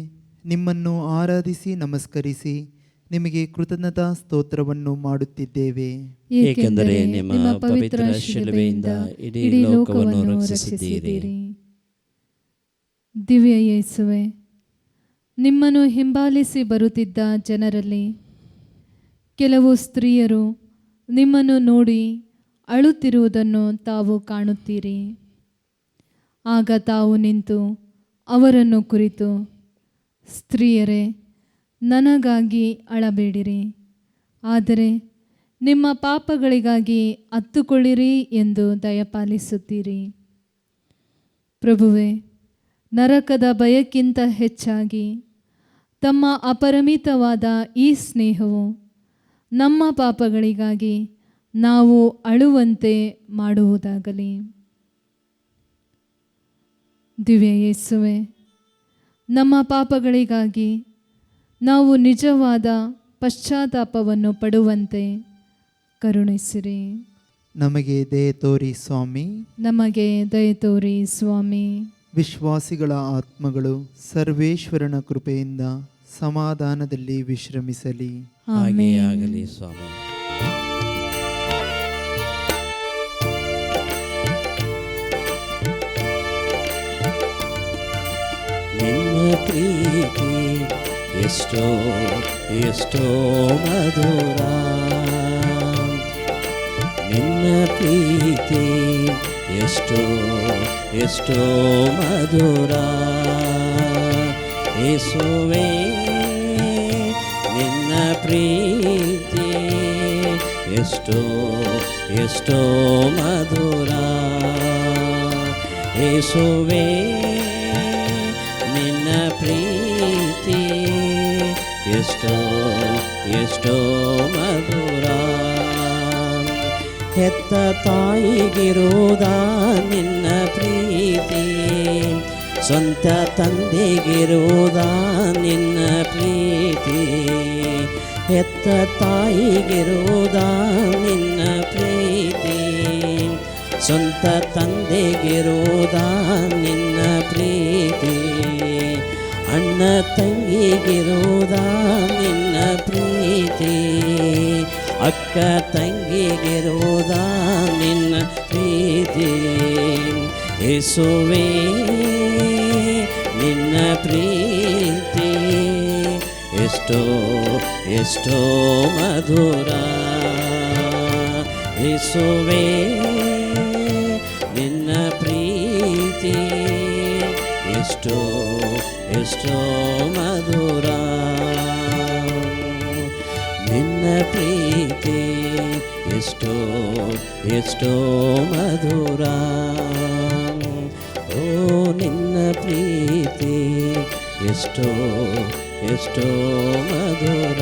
ನಿಮ್ಮನ್ನು ಆರಾಧಿಸಿ ನಮಸ್ಕರಿಸಿ ನಿಮಗೆ ಕೃತಜ್ಞತಾ ಸ್ತೋತ್ರವನ್ನು ಮಾಡುತ್ತಿದ್ದೇವೆ, ಏಕೆಂದರೆ ನಿಮ್ಮ ಪವಿತ್ರ ಶಿಲುಬೆಯಿಂದ ಇಡೀ ಲೋಕವನ್ನು ರಕ್ಷಿಸಿದ್ದೀರಿ. ದಿವ್ಯ ಯೇಸುವೆ, ನಿಮ್ಮನ್ನು ಹಿಂಬಾಲಿಸಿ ಬರುತ್ತಿದ್ದ ಜನರಲ್ಲಿ ಕೆಲವು ಸ್ತ್ರೀಯರು ನಿಮ್ಮನ್ನು ನೋಡಿ ಅಳುತ್ತಿರುವುದನ್ನು ತಾವು ಕಾಣುತ್ತೀರಿ. ಆಗ ತಾವು ನಿಂತು ಅವರನ್ನು ಕುರಿತು, ಸ್ತ್ರೀಯರೇ, ನನಗಾಗಿ ಅಳಬೇಡಿರಿ, ಆದರೆ ನಿಮ್ಮ ಪಾಪಗಳಿಗಾಗಿ ಅತ್ತುಕೊಳ್ಳಿರಿ ಎಂದು ದಯಪಾಲಿಸುತ್ತೀರಿ. ಪ್ರಭುವೇ, ನರಕದ ಭಯಕ್ಕಿಂತ ಹೆಚ್ಚಾಗಿ ತಮ್ಮ ಅಪರಿಮಿತವಾದ ಈ ಸ್ನೇಹವು ನಮ್ಮ ಪಾಪಗಳಿಗಾಗಿ ನಾವು ಅಳುವಂತೆ ಮಾಡುವುದಾಗಲಿ. ದಿವ್ಯ ಯೇಸುವೆ, ನಮ್ಮ ಪಾಪಗಳಿಗಾಗಿ ನಾವು ನಿಜವಾದ ಪಶ್ಚಾತ್ತಾಪವನ್ನು ಪಡುವಂತೆ ಕರುಣಿಸಿರಿ. ನಮಗೆ ದಯೆ ತೋರಿ ಸ್ವಾಮಿ. ನಮಗೆ ದಯೆ ತೋರಿ ಸ್ವಾಮಿ. ವಿಶ್ವಾಸಿಗಳ ಆತ್ಮಗಳು ಸರ್ವೇಶ್ವರನ ಕೃಪೆಯಿಂದ ಸಮಾಧಾನದಲ್ಲಿ ವಿಶ್ರಮಿಸಲಿ. ಹಾಗೆ ಆಗಲಿ ಸ್ವಾಮಿ. ನಿನ್ನ ಪ್ರೀತಿ ಎಷ್ಟೋ ಎಷ್ಟೋ ಮಧುರ, ನಿನ್ನ ಪ್ರೀತಿ ಎಷ್ಟೋ ಎಷ್ಟೋ ಮಧುರ ಯೇಸುವೇ ನಿನ್ನ ಪ್ರೀತಿ ಎಷ್ಟೋ ಎಷ್ಟೋ ಮಧುರ ಯೇಸುವೇ ನಿನ್ನ ಪ್ರೀತಿ ಎಷ್ಟೋ ಎಷ್ಟೋ ಮಧುರ ಹೆತ್ತ ತಾಯಿಗಿರುವುದ ನಿನ್ನ ಪ್ರೀತಿ ಸ್ವಂತ ತಂದೆಗಿರುವುದ ನಿನ್ನ ಪ್ರೀತಿ ಹೆತ್ತ ತಾಯಿಗಿರುವುದ ನಿನ್ನ ಪ್ರೀತಿ ಸ್ವಂತ ತಂದೆಗಿರುವುದ ನಿನ್ನ ಪ್ರೀತಿ ಅಣ್ಣ ತಂಗಿಗಿರುವುದ ನಿನ್ನ ಪ್ರೀತಿ ಅಕ್ಕ ತಂಗಿಗಿರುವುದ ನಿನ್ನ ಪ್ರೀತಿ ಯೇಸುವೇ ನಿನ್ನ ಪ್ರೀತಿ ಎಷ್ಟೋ ಎಷ್ಟೋ ಮಧುರ ಯೇಸುವೇ ನಿನ್ನ ಪ್ರೀತಿ ಎಷ್ಟೋ ಎಷ್ಟೋ ಮಧುರ ನಿನ್ನ ಪ್ರೀತಿ ಎಷ್ಟೋ ಎಷ್ಟೋ ಮಧುರ ಓ ನಿನ್ನ ಪ್ರೀತಿ ಎಷ್ಟೋ ಎಷ್ಟೋ ಮಧುರ.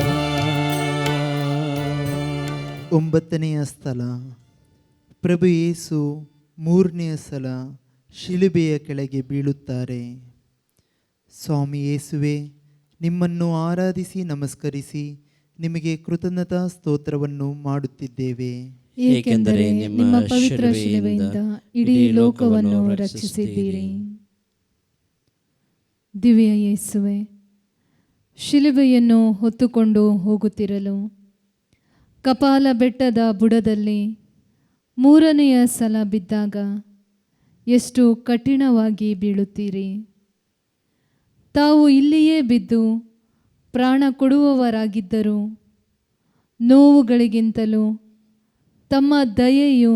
9ನೆಯ ಸ್ಥಳ, ಪ್ರಭು ಯೇಸು 3ನೆಯ ಸಲ ಶಿಲುಬೆಯ ಕೆಳಗೆ ಬೀಳುತ್ತಾರೆ. ಸ್ವಾಮಿ ಯೇಸುವೆ, ನಿಮ್ಮನ್ನು ಆರಾಧಿಸಿ ನಮಸ್ಕರಿಸಿ ನಿಮಗೆ ಕೃತಜ್ಞತಾ ಸ್ತೋತ್ರವನ್ನು ಮಾಡುತ್ತಿದ್ದೇವೆ, ಏಕೆಂದರೆ ನಿಮ್ಮ ಪವಿತ್ರ ಶಿಲುಬೆಯಿಂದ ಇಡೀ ಲೋಕವನ್ನು ರಕ್ಷಿಸಿದ್ದೀರಿ. ದಿವ್ಯ ಯೇಸುವೆ, ಶಿಲುಬೆಯನ್ನು ಹೊತ್ತುಕೊಂಡು ಹೋಗುತ್ತಿರಲು ಕಪಾಲ ಬೆಟ್ಟದ ಬುಡದಲ್ಲಿ 3ನೆಯ ಸಲ ಬಿದ್ದಾಗ ಎಷ್ಟು ಕಠಿಣವಾಗಿ ಬೀಳುತ್ತೀರಿ. ತಾವು ಇಲ್ಲಿಯೇ ಬಿದ್ದು ಪ್ರಾಣ ಕೊಡುವವರಾಗಿದ್ದರೂ ನೋವುಗಳಿಗಿಂತಲೂ ತಮ್ಮ ದಯೆಯು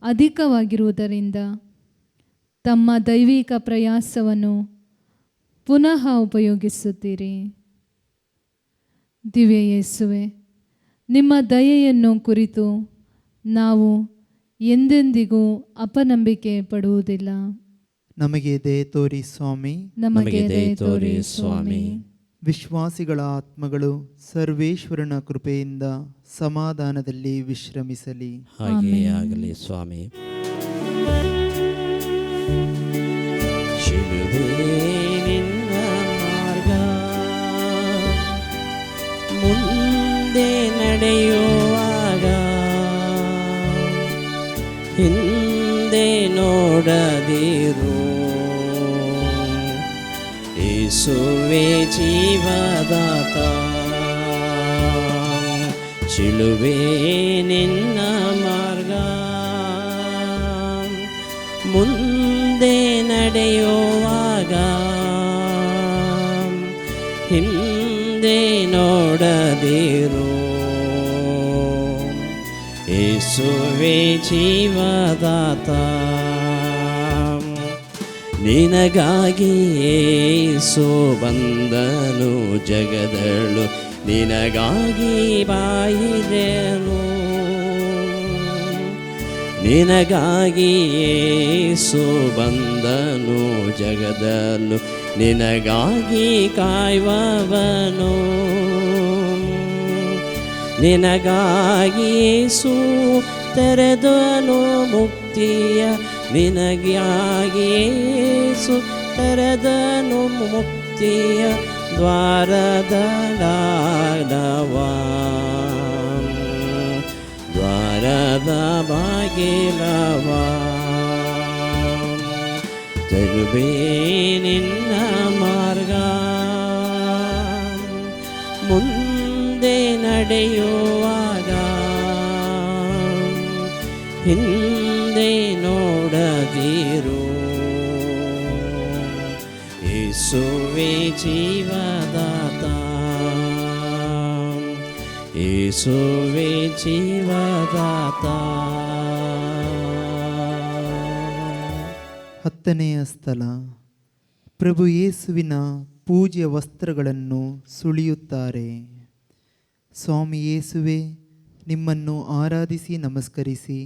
ಅಧಿಕವಾಗಿರುವುದರಿಂದ ತಮ್ಮ ದೈವಿಕ ಪ್ರಯಾಸವನ್ನು ಪುನಃ ಉಪಯೋಗಿಸುತ್ತೀರಿ. ದಿವ್ಯ ಯೇಸುವೆ, ನಿಮ್ಮ ದಯೆಯನ್ನು ಕುರಿತು ನಾವು ಎಂದೆಂದಿಗೂ ಅಪನಂಬಿಕೆ ಪಡುವುದಿಲ್ಲ. ನಮಗೆ ದಯೆ ತೋರಿ ಸ್ವಾಮಿ, ನಮಗೆ ದಯೆ ತೋರಿ ಸ್ವಾಮಿ. ವಿಶ್ವಾಸಿಗಳ ಆತ್ಮಗಳು ಸರ್ವೇಶ್ವರನ ಕೃಪೆಯಿಂದ ಸಮಾಧಾನದಲ್ಲಿ ವಿಶ್ರಮಿಸಲಿ. ಹಾಗೆಯೇ ಆಗಲಿ ಸ್ವಾಮಿ. ಶಿಲುಬೆ ನಿನ್ನ ಮಾರ್ಗ, ಮುಂದೆ ನಡೆಯುವಾಗ ಹಿಂದೆ ನೋಡದಿರು. ಯೇಸುವೇ ಜೀವದಾತ, ಶಿಲುಬೆ ನಿನ್ನ ಮಾರ್ಗ, ಮುಂದೆ ನಡೆಯುವಾಗ ಹಿಂದೆ ನೋಡದಿರು. ಯೇಸುವೇ ಜೀವದಾತ, ನಿನಗಾಗಿ ಯೇಸು ಬಂದನು ಜಗದಳು, ನಿನಗಾಗಿ ಬಾಯಿದೆನು. ನಿನಗಾಗಿ ಯೇಸು ಬಂದನು ಜಗದಳು, ನಿನಗಾಗಿ ಕಾಯುವವನು. ನಿನಗಾಗಿ ಯೇಸು ತೆರೆದನು ಮುಕ್ತಿಯ, ನಿನಗಾಗಿ ಯೇಸು ತೆರೆದನು ಮುಕ್ತಿಯ ದ್ವಾರದ ದ್ವಾರದ ಬಾಗಿಲವ. ಶಿಲುಬೆ ನಿನ್ನ ಮಾರ್ಗ, ಮುಂದೆ ನಡೆಯುವಾಗ ಹಿಂದೆ ನೋಡದಿರು. ಯೇಸುವೇ ಜೀವದಾತ, ಯೇಸುವೇ ಜೀವದಾತ. 10ನೆಯ ಸ್ಥಳ. ಪ್ರಭು ಯೇಸುವಿನ ಪೂಜ್ಯ ವಸ್ತ್ರಗಳನ್ನು ಸುಳಿಯುತ್ತಾರೆ. ಸ್ವಾಮಿ ಯೇಸುವೆ, ನಿಮ್ಮನ್ನು ಆರಾಧಿಸಿ ನಮಸ್ಕರಿಸಿ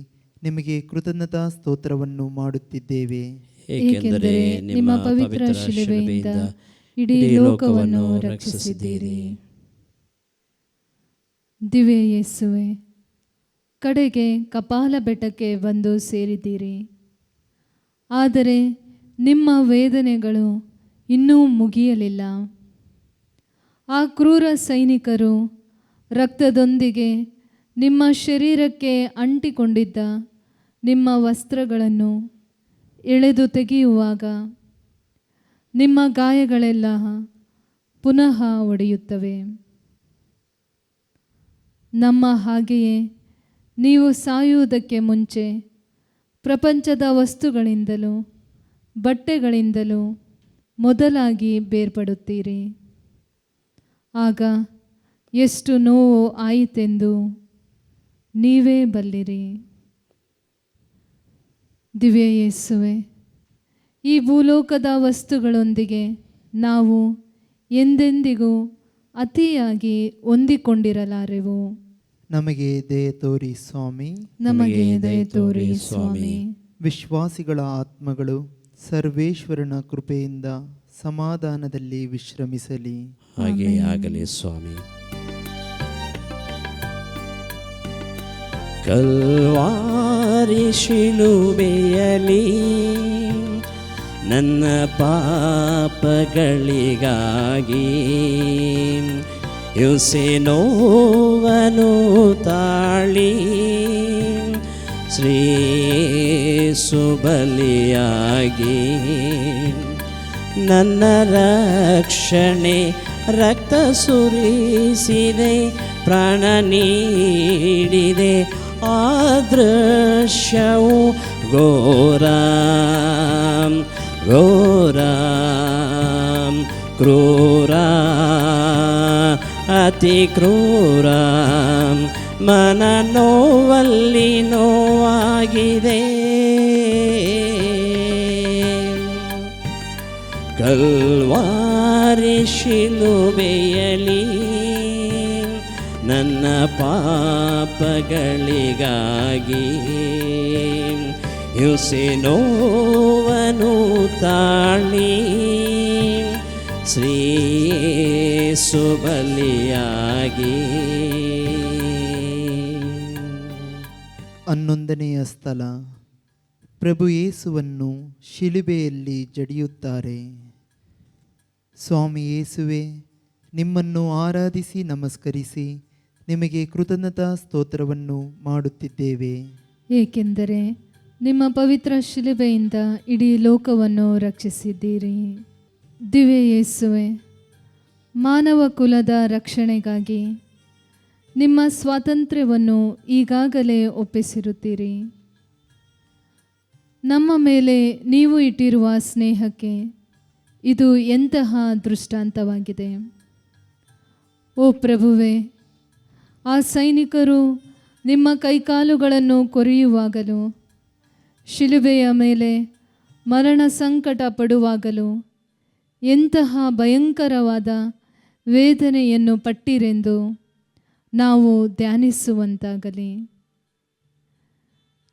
ನಿಮಗೆ ಕೃತಜ್ಞತಾ ಸ್ತೋತ್ರವನ್ನು ಮಾಡುತ್ತಿದ್ದೇವೆ, ಏಕೆಂದರೆ ನಿಮ್ಮ ಪವಿತ್ರ ಶಿಲುಬೆಯಿಂದ ಇಡೀ ಲೋಕವನ್ನು ರಕ್ಷಿಸಿದ್ದೀರಿ. ದಿವ್ಯ ಯೇಸುವೆ, ಕಡೆಗೆ ಕಪಾಲ ಬೆಟ್ಟಕ್ಕೆ ಬಂದು ಸೇರಿದ್ದೀರಿ. ಆದರೆ ನಿಮ್ಮ ವೇದನೆಗಳು ಇನ್ನೂ ಮುಗಿಯಲಿಲ್ಲ. ಆ ಕ್ರೂರ ಸೈನಿಕರು ರಕ್ತದೊಂದಿಗೆ ನಿಮ್ಮ ಶರೀರಕ್ಕೆ ಅಂಟಿಕೊಂಡಿದ್ದ ನಿಮ್ಮ ವಸ್ತ್ರಗಳನ್ನು ಎಳೆದು ತೆಗೆಯುವಾಗ ನಿಮ್ಮ ಗಾಯಗಳೆಲ್ಲ ಪುನಃ ಒಡೆಯುತ್ತವೆ. ನಮ್ಮ ಹಾಗೆಯೇ ನೀವು ಸಾಯುವುದಕ್ಕೆ ಮುಂಚೆ ಪ್ರಪಂಚದ ವಸ್ತುಗಳಿಂದಲೂ ಬಟ್ಟೆಗಳಿಂದಲೂ ಮೊದಲಾಗಿ ಬೇರ್ಪಡುತ್ತೀರಿ. ಆಗ ಎಷ್ಟು ನೋವು ಆಯಿತೆಂದು ನೀವೇ ಬಲ್ಲಿರಿ. ದಿವ್ಯ ಯೇಸುವೆ, ಈ ಭೂಲೋಕದ ವಸ್ತುಗಳೊಂದಿಗೆ ನಾವು ಎಂದೆಂದಿಗೂ ಅತಿಯಾಗಿ ಹೊಂದಿಕೊಂಡಿರಲಾರೆವು. ನಮಗೆ ದಯೆ ತೋರಿ ಸ್ವಾಮಿ. ನಮಗೆ ದಯೆ ತೋರಿ ಸ್ವಾಮಿ. ವಿಶ್ವಾಸಿಗಳ ಆತ್ಮಗಳು ಸರ್ವೇಶ್ವರನ ಕೃಪೆಯಿಂದ ಸಮಾಧಾನದಲ್ಲಿ ವಿಶ್ರಮಿಸಲಿ. ಹಾಗೆ ಆಗಲಿ ಸ್ವಾಮಿ. ಕಲ್ವಾರಿ ಶಿಲುಬೆಯಲಿ ನನ್ನ ಪಾಪಗಳಿಗಾಗಿ ಹಿಂಸೆ ನೋವನು ತಾಳಿ ಶ್ರೀ ಸುಬಲಿಯಾಗಿ ನನ್ನ ರಕ್ಷಣೆ ರಕ್ತ ಸುರಿಸಿದೆ, ಪ್ರಾಣ ನೀಡಿದೆ. ಆ ದೃಶ್ಯವು ಘೋರಾಂ ಘೋರಾಂ ಕ್ರೂರ ಅತಿ ಕ್ರೂರ, ಮನ ನೋವಲ್ಲಿ ನೋವಾಗಿದೆ. ಕಲ್ವಾರಿ ಶಿಲುಬೆಯಲಿ ನನ್ನ ಪಾಪಗಳಿಗಾಗಿ ಹಿಂಸೆ ನೋವನು ತಾಳಿ ಶ್ರೀ ಸುಬಲಿಯಾಗಿ. 11ನೆಯ ಸ್ಥಳ. ಪ್ರಭು ಯೇಸುವನ್ನು ಶಿಲುಬೆಯಲ್ಲಿ ಜಡಿಯುತ್ತಾರೆ. ಸ್ವಾಮಿ ಯೇಸುವೆ, ನಿಮ್ಮನ್ನು ಆರಾಧಿಸಿ ನಮಸ್ಕರಿಸಿ ನಿಮಗೆ ಕೃತಜ್ಞತಾ ಸ್ತೋತ್ರವನ್ನು ಮಾಡುತ್ತಿದ್ದೇವೆ, ಏಕೆಂದರೆ ನಿಮ್ಮ ಪವಿತ್ರ ಶಿಲುಬೆಯಿಂದ ಇಡೀ ಲೋಕವನ್ನು ರಕ್ಷಿಸಿದ್ದೀರಿ. ದಿವ್ಯ ಯೇಸುವೆ, ಮಾನವ ಕುಲದ ರಕ್ಷಣೆಗಾಗಿ ನಿಮ್ಮ ಸ್ವಾತಂತ್ರ್ಯವನ್ನು ಈಗಾಗಲೇ ಒಪ್ಪಿಸಿರುತ್ತೀರಿ. ನಮ್ಮ ಮೇಲೆ ನೀವು ಇಟ್ಟಿರುವ ಸ್ನೇಹಕ್ಕೆ ಇದು ಎಂತಹ ದೃಷ್ಟಾಂತವಾಗಿದೆ. ಓ ಪ್ರಭುವೇ, ಆ ಸೈನಿಕರು ನಿಮ್ಮ ಕೈಕಾಲುಗಳನ್ನು ಕೊರೆಯುವಾಗಲೂ ಶಿಲುಬೆಯ ಮೇಲೆ ಮರಣ ಸಂಕಟ ಪಡುವಾಗಲೂ ಎಂತಹ ಭಯಂಕರವಾದ ವೇದನೆಯನ್ನು ಪಟ್ಟಿರೆಂದು ನಾವು ಧ್ಯಾನಿಸುವಂತಾಗಲಿ.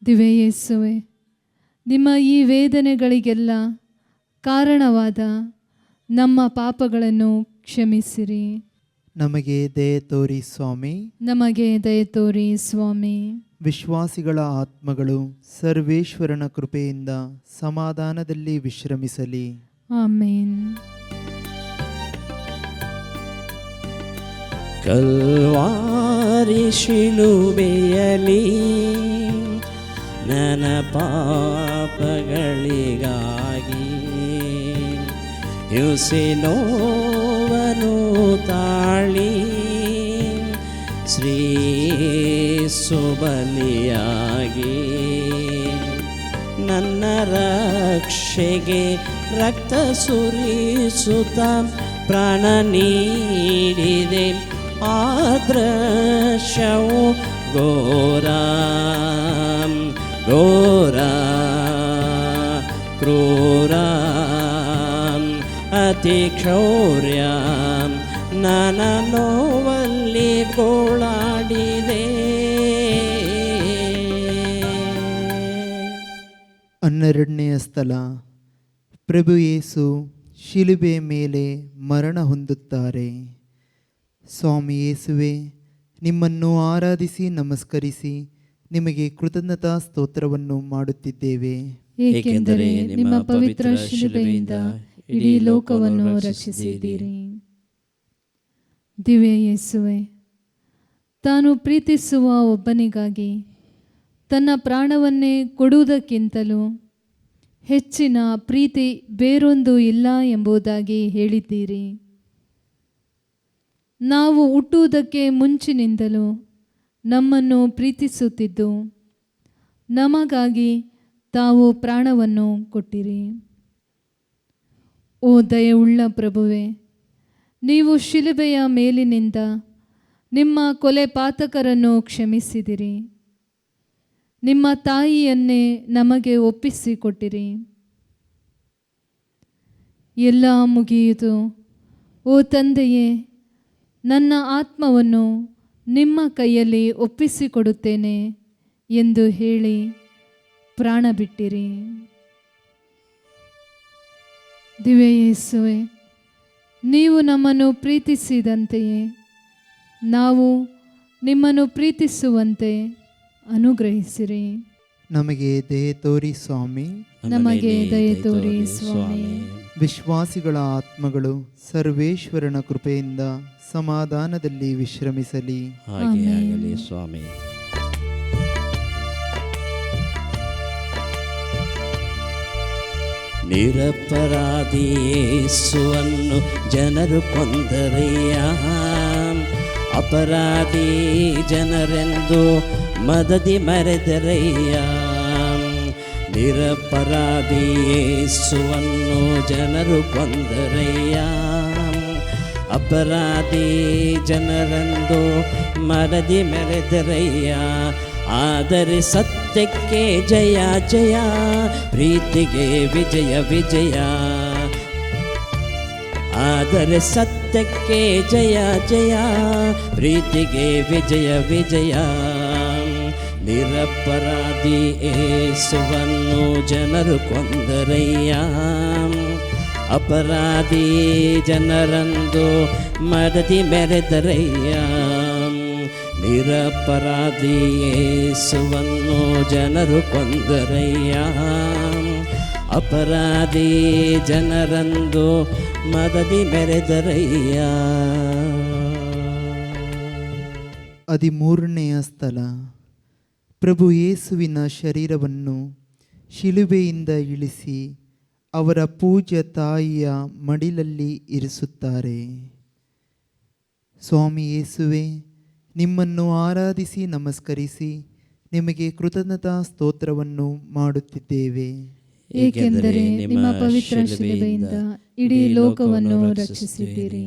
ದಿವ್ಯ ಯೇಸುವೆ, ನಿಮ್ಮ ಈ ವೇದನೆಗಳಿಗೆಲ್ಲ ಕಾರಣವಾದ ನಮ್ಮ ಪಾಪಗಳನ್ನು ಕ್ಷಮಿಸಿರಿ. ನಮಗೆ ದಯೆ ತೋರಿ ಸ್ವಾಮಿ. ನಮಗೆ ದಯೆ ತೋರಿ ಸ್ವಾಮಿ. ವಿಶ್ವಾಸಿಗಳ ಆತ್ಮಗಳು ಸರ್ವೇಶ್ವರನ ಕೃಪೆಯಿಂದ ಸಮಾಧಾನದಲ್ಲಿ ವಿಶ್ರಮಿಸಲಿ. ಆಮೇನ್. ಕಲ್ವಾರಿ ಶಿಲುಬೆಯಲಿ ನನ್ನ ಪಾಪಗಳಿಗಾಗಿ ಹಿಂಸೆ ನೋವನು ತಾಳಿ ಶ್ರೀ ಸುಬಲಿಯಾಗಿ ನನ್ನ ರಕ್ಷೆಗೆ ರಕ್ತ ಸುರಿಸುತ್ತ ಪ್ರಾಣ ನೀಡಿದೆ. ಆ ದೃಶ್ಯವು ಘೋರ ಘೋರ ಕ್ರೂರಾಂ ಅತಿ ಕ್ಷೌರ್ಯಾಂ ನನ್ನ ನೋವಲ್ಲಿ ಗೋಳಾಡಿದೆ. 12ನೇ ಸ್ಥಳ, ಪ್ರಭು ಯೇಸು ಶಿಲುಬೆ ಮೇಲೆ ಮರಣ ಹೊಂದುತ್ತಾರೆ. ಸ್ವಾಮಿ ಯೇಸುವೆ, ನಿಮ್ಮನ್ನು ಆರಾಧಿಸಿ ನಮಸ್ಕರಿಸಿ ನಿಮಗೆ ಕೃತಜ್ಞತಾ ಸ್ತೋತ್ರವನ್ನು ಮಾಡುತ್ತಿದ್ದೇವೆ, ಏಕೆಂದರೆ ನಿಮ್ಮ ಪವಿತ್ರ ಶಿಲುಬೆಯಿಂದ ಇಡೀ ಲೋಕವನ್ನು ರಕ್ಷಿಸಿದ್ದೀರಿ. ದಿವ್ಯ ಯೇಸುವೆ, ತಾನು ಪ್ರೀತಿಸುವ ಒಬ್ಬನಿಗಾಗಿ ತನ್ನ ಪ್ರಾಣವನ್ನೇ ಕೊಡುವುದಕ್ಕಿಂತಲೂ ಹೆಚ್ಚಿನ ಪ್ರೀತಿ ಬೇರೊಂದು ಇಲ್ಲ ಎಂಬುದಾಗಿ ಹೇಳಿದ್ದೀರಿ. ನಾವು ಹುಟ್ಟುವುದಕ್ಕೆ ಮುಂಚಿನಿಂದಲೂ ನಮ್ಮನ್ನು ಪ್ರೀತಿಸುತ್ತಿದ್ದು ನಮಗಾಗಿ ತಾವು ಪ್ರಾಣವನ್ನು ಕೊಟ್ಟಿರಿ. ಓ ದಯವುಳ್ಳ ಪ್ರಭುವೆ, ನೀವು ಶಿಲುಬೆಯ ಮೇಲಿನಿಂದ ನಿಮ್ಮ ಕೊಲೆ ಪಾತಕರನ್ನು ಕ್ಷಮಿಸಿದಿರಿ. ನಿಮ್ಮ ತಾಯಿಯನ್ನೇ ನಮಗೆ ಒಪ್ಪಿಸಿಕೊಟ್ಟಿರಿ. ಎಲ್ಲ ಮುಗಿಯಿತು. ಓ ತಂದೆಯೇ, ನನ್ನ ಆತ್ಮವನ್ನು ನಿಮ್ಮ ಕೈಯಲ್ಲಿ ಒಪ್ಪಿಸಿಕೊಡುತ್ತೇನೆ ಎಂದು ಹೇಳಿ ಪ್ರಾಣ ಬಿಟ್ಟಿರಿ. ದಿವ್ಯ ಯೇಸುವೆ, ನೀವು ನಮ್ಮನ್ನು ಪ್ರೀತಿಸಿದಂತೆಯೇ ನಾವು ನಿಮ್ಮನ್ನು ಪ್ರೀತಿಸುವಂತೆ ಅನುಗ್ರಹಿಸಿರಿ. ನಮಗೆ ದಯೆ ತೋರಿ ಸ್ವಾಮಿ, ನಮಗೆ ದಯೆ ತೋರಿ ಸ್ವಾಮಿ. ವಿಶ್ವಾಸಿಗಳ ಆತ್ಮಗಳು ಸರ್ವೇಶ್ವರನ ಕೃಪೆಯಿಂದ ಸಮಾಧಾನದಲ್ಲಿ ವಿಶ್ರಮಿಸಲಿ. ಹಾಗೆ ಆಗಲಿ ಸ್ವಾಮಿ. ನಿರಪರಾಧಿ ಯೇಸುವನ್ನು ಜನರು ಕೊಂದರಯ್ಯ, ಅಪರಾಧಿ ಜನರೆಂದು ಮದದಿ ಮರೆದರಯ್ಯ. ನಿರಪರಾಧಿ ಯೇಸುವನ್ನು ಜನರು ಕೊಂದರಯ್ಯ, ಅಪರಾಧಿ ಜನರೆಂದು ಮರದಿ ಮೆರೆದರಯ್ಯ. ಆದರೆ ಸತ್ಯಕ್ಕೆ ಜಯ ಜಯ, ಪ್ರೀತಿಗೆ ವಿಜಯ ವಿಜಯ. ಆದರೆ ಸತ್ಯಕ್ಕೆ ಜಯ ಜಯ, ಪ್ರೀತಿಗೆ ವಿಜಯ ವಿಜಯ. ನಿರಪರಾಧಿ ಯೇಸುವನ್ನು ಜನರು ಕೊಂದರಯ್ಯ, ಅಪರಾಧಿ ಜನರಂದು ಮರದಿ ಮೆರೆದರಯ್ಯ. ನಿರಪರಾಧಿ ಯೇಸುವನ್ನು ಜನರು ಕೊಂದರಯ್ಯ, ಅಪರಾಧಿ ಜನರಂದು ಮರದಿ ಮೆರೆದರಯ್ಯ. 13ನೇ ಸ್ಥಳ, ಪ್ರಭು ಯೇಸುವಿನ ಶರೀರವನ್ನು ಶಿಲುಬೆಯಿಂದ ಇಳಿಸಿ ಅವರ ಪೂಜ್ಯ ತಾಯಿಯ ಮಡಿಲಲ್ಲಿ ಇರಿಸುತ್ತಾರೆ. ಸ್ವಾಮಿ ಯೇಸುವೆ, ನಿಮ್ಮನ್ನು ಆರಾಧಿಸಿ ನಮಸ್ಕರಿಸಿ ನಿಮಗೆ ಕೃತಜ್ಞತಾ ಸ್ತೋತ್ರವನ್ನು ಮಾಡುತ್ತಿದ್ದೇವೆ, ಏಕೆಂದರೆ ನಿಮ್ಮ ಪವಿತ್ರ ಶಿಲುಬೆಯಿಂದ ಇಡೀ ಲೋಕವನ್ನು ರಕ್ಷಿಸಿದ್ದೀರಿ.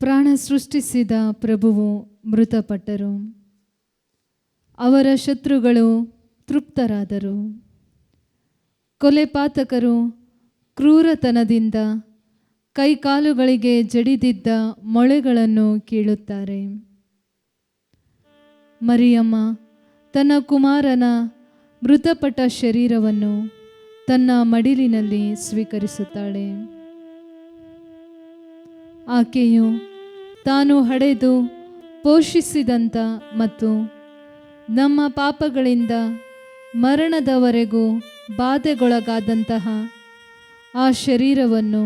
ಪ್ರಾಣ ಸೃಷ್ಟಿಸಿದ ಪ್ರಭುವು ಮೃತಪಟ್ಟರು, ಅವರ ಶತ್ರುಗಳು ತೃಪ್ತರಾದರು. ಕೊಲೆಪಾತಕರು ಕ್ರೂರತನದಿಂದ ಕೈಕಾಲುಗಳಿಗೆ ಜಡಿದಿದ್ದ ಮೊಳೆಗಳನ್ನು ಕೀಳುತ್ತಾರೆ. ಮರಿಯಮ್ಮ ತನ್ನ ಕುಮಾರನ ಮೃತಪಟ್ಟ ಶರೀರವನ್ನು ತನ್ನ ಮಡಿಲಿನಲ್ಲಿ ಸ್ವೀಕರಿಸುತ್ತಾಳೆ. ಆಕೆಯು ತಾನು ಹಡೆದು ಪೋಷಿಸಿದಂಥ ಮತ್ತು ನಮ್ಮ ಪಾಪಗಳಿಂದ ಮರಣದವರೆಗೂ ಬಾಧೆಗೊಳಗಾದಂತಹ ಆ ಶರೀರವನ್ನು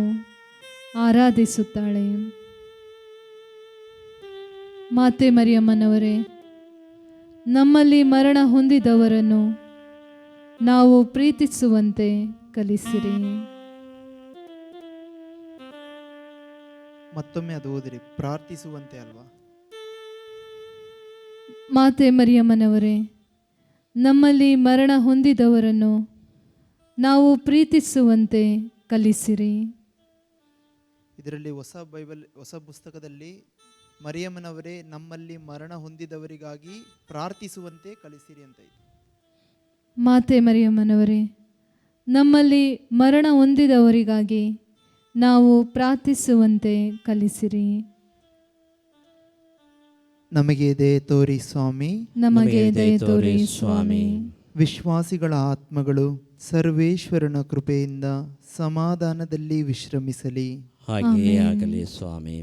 ಆರಾಧಿಸುತ್ತಾಳೆ. ಮಾತೆ ಮರಿಯಮ್ಮನವರೇ, ನಮ್ಮಲ್ಲಿ ಮರಣ ಹೊಂದಿದವರನ್ನು ನಾವು ಪ್ರೀತಿಸುವಂತೆ ಕಲಿಸಿರಿ. ಮತ್ತೊಮ್ಮೆ ಅದು ಓದಿರಿ, ಪ್ರಾರ್ಥಿಸುವಂತೆ ಅಲ್ವಾ? ಮಾತೆ ಮರಿಯಮ್ಮನವರೇ, ನಮ್ಮಲ್ಲಿ ಮರಣ ಹೊಂದಿದವರನ್ನು ನಾವು ಪ್ರೀತಿಸುವಂತೆ ಕಲಿಸಿರಿ. ಇದರಲ್ಲಿ ಹೊಸ ಪುಸ್ತಕದಲ್ಲಿ ಮರಿಯಮ್ಮನವರೇ ನಮ್ಮಲ್ಲಿ ಮರಣ ಹೊಂದಿದವರಿಗಾಗಿ ಪ್ರಾರ್ಥಿಸುವಂತೆ ಕಲಿಸಿರಿ ಅಂತ ಇದೆ. ಮಾತೆ ಮರಿಯಮ್ಮನವರೇ, ನಮ್ಮಲ್ಲಿ ಮರಣ ಹೊಂದಿದವರಿಗಾಗಿ ನಾವು ಪ್ರಾರ್ಥಿಸುವಂತೆ ಕಲಿಸಿರಿ. ನಮಗೆ ದಯೆ ತೋರಿ ಸ್ವಾಮಿ. ನಮಗೆ ದಯೆ ತೋರಿ ಸ್ವಾಮಿ. ವಿಶ್ವಾಸಿಗಳ ಆತ್ಮಗಳು ಸರ್ವೇಶ್ವರನ ಕೃಪೆಯಿಂದ ಸಮಾಧಾನದಲ್ಲಿ ವಿಶ್ರಮಿಸಲಿ. ಹಾಗೆಯೇ ಆಗಲಿ ಸ್ವಾಮಿ.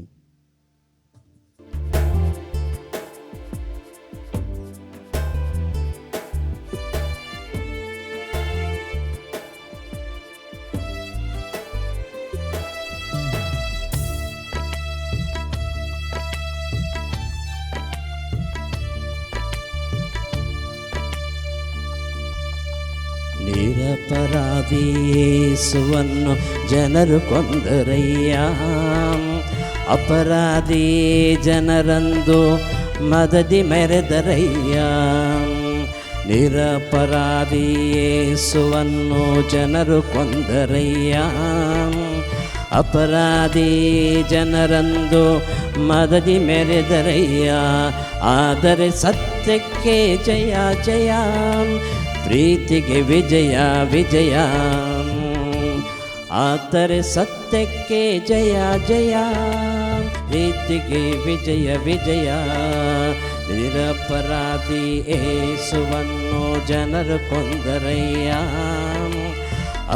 ನಿರಪರಾಧಿ ಯೇಸುವನ್ನು ಜನರು ಕೊಂದರಯ್ಯ, ಅಪರಾಧಿ ಜನರಂದು ಮದದಿ ಮೆರೆದರಯ್ಯ. ನಿರಪರಾಧಿ ಯೇಸುವನ್ನು ಜನರು ಕೊಂದರಯ್ಯ, ಅಪರಾಧಿ ಜನರಂದು ಮದದಿ ಮೆರೆದರಯ್ಯ. ಆದರೆ ಸತ್ಯಕ್ಕೆ ಜಯ ಜಯ, ಪ್ರೀತಿಗೆ ವಿಜಯ ವಿಜಯ. ಆದರೆ ಸತ್ಯಕ್ಕೆ ಜಯ ಜಯ, ಪ್ರೀತಿಗೆ ವಿಜಯ ವಿಜಯ. ನಿರಪರಾಧಿ ಯೇಸುವನ್ನು ಜನರು ಕೊಂದರಯ್ಯ,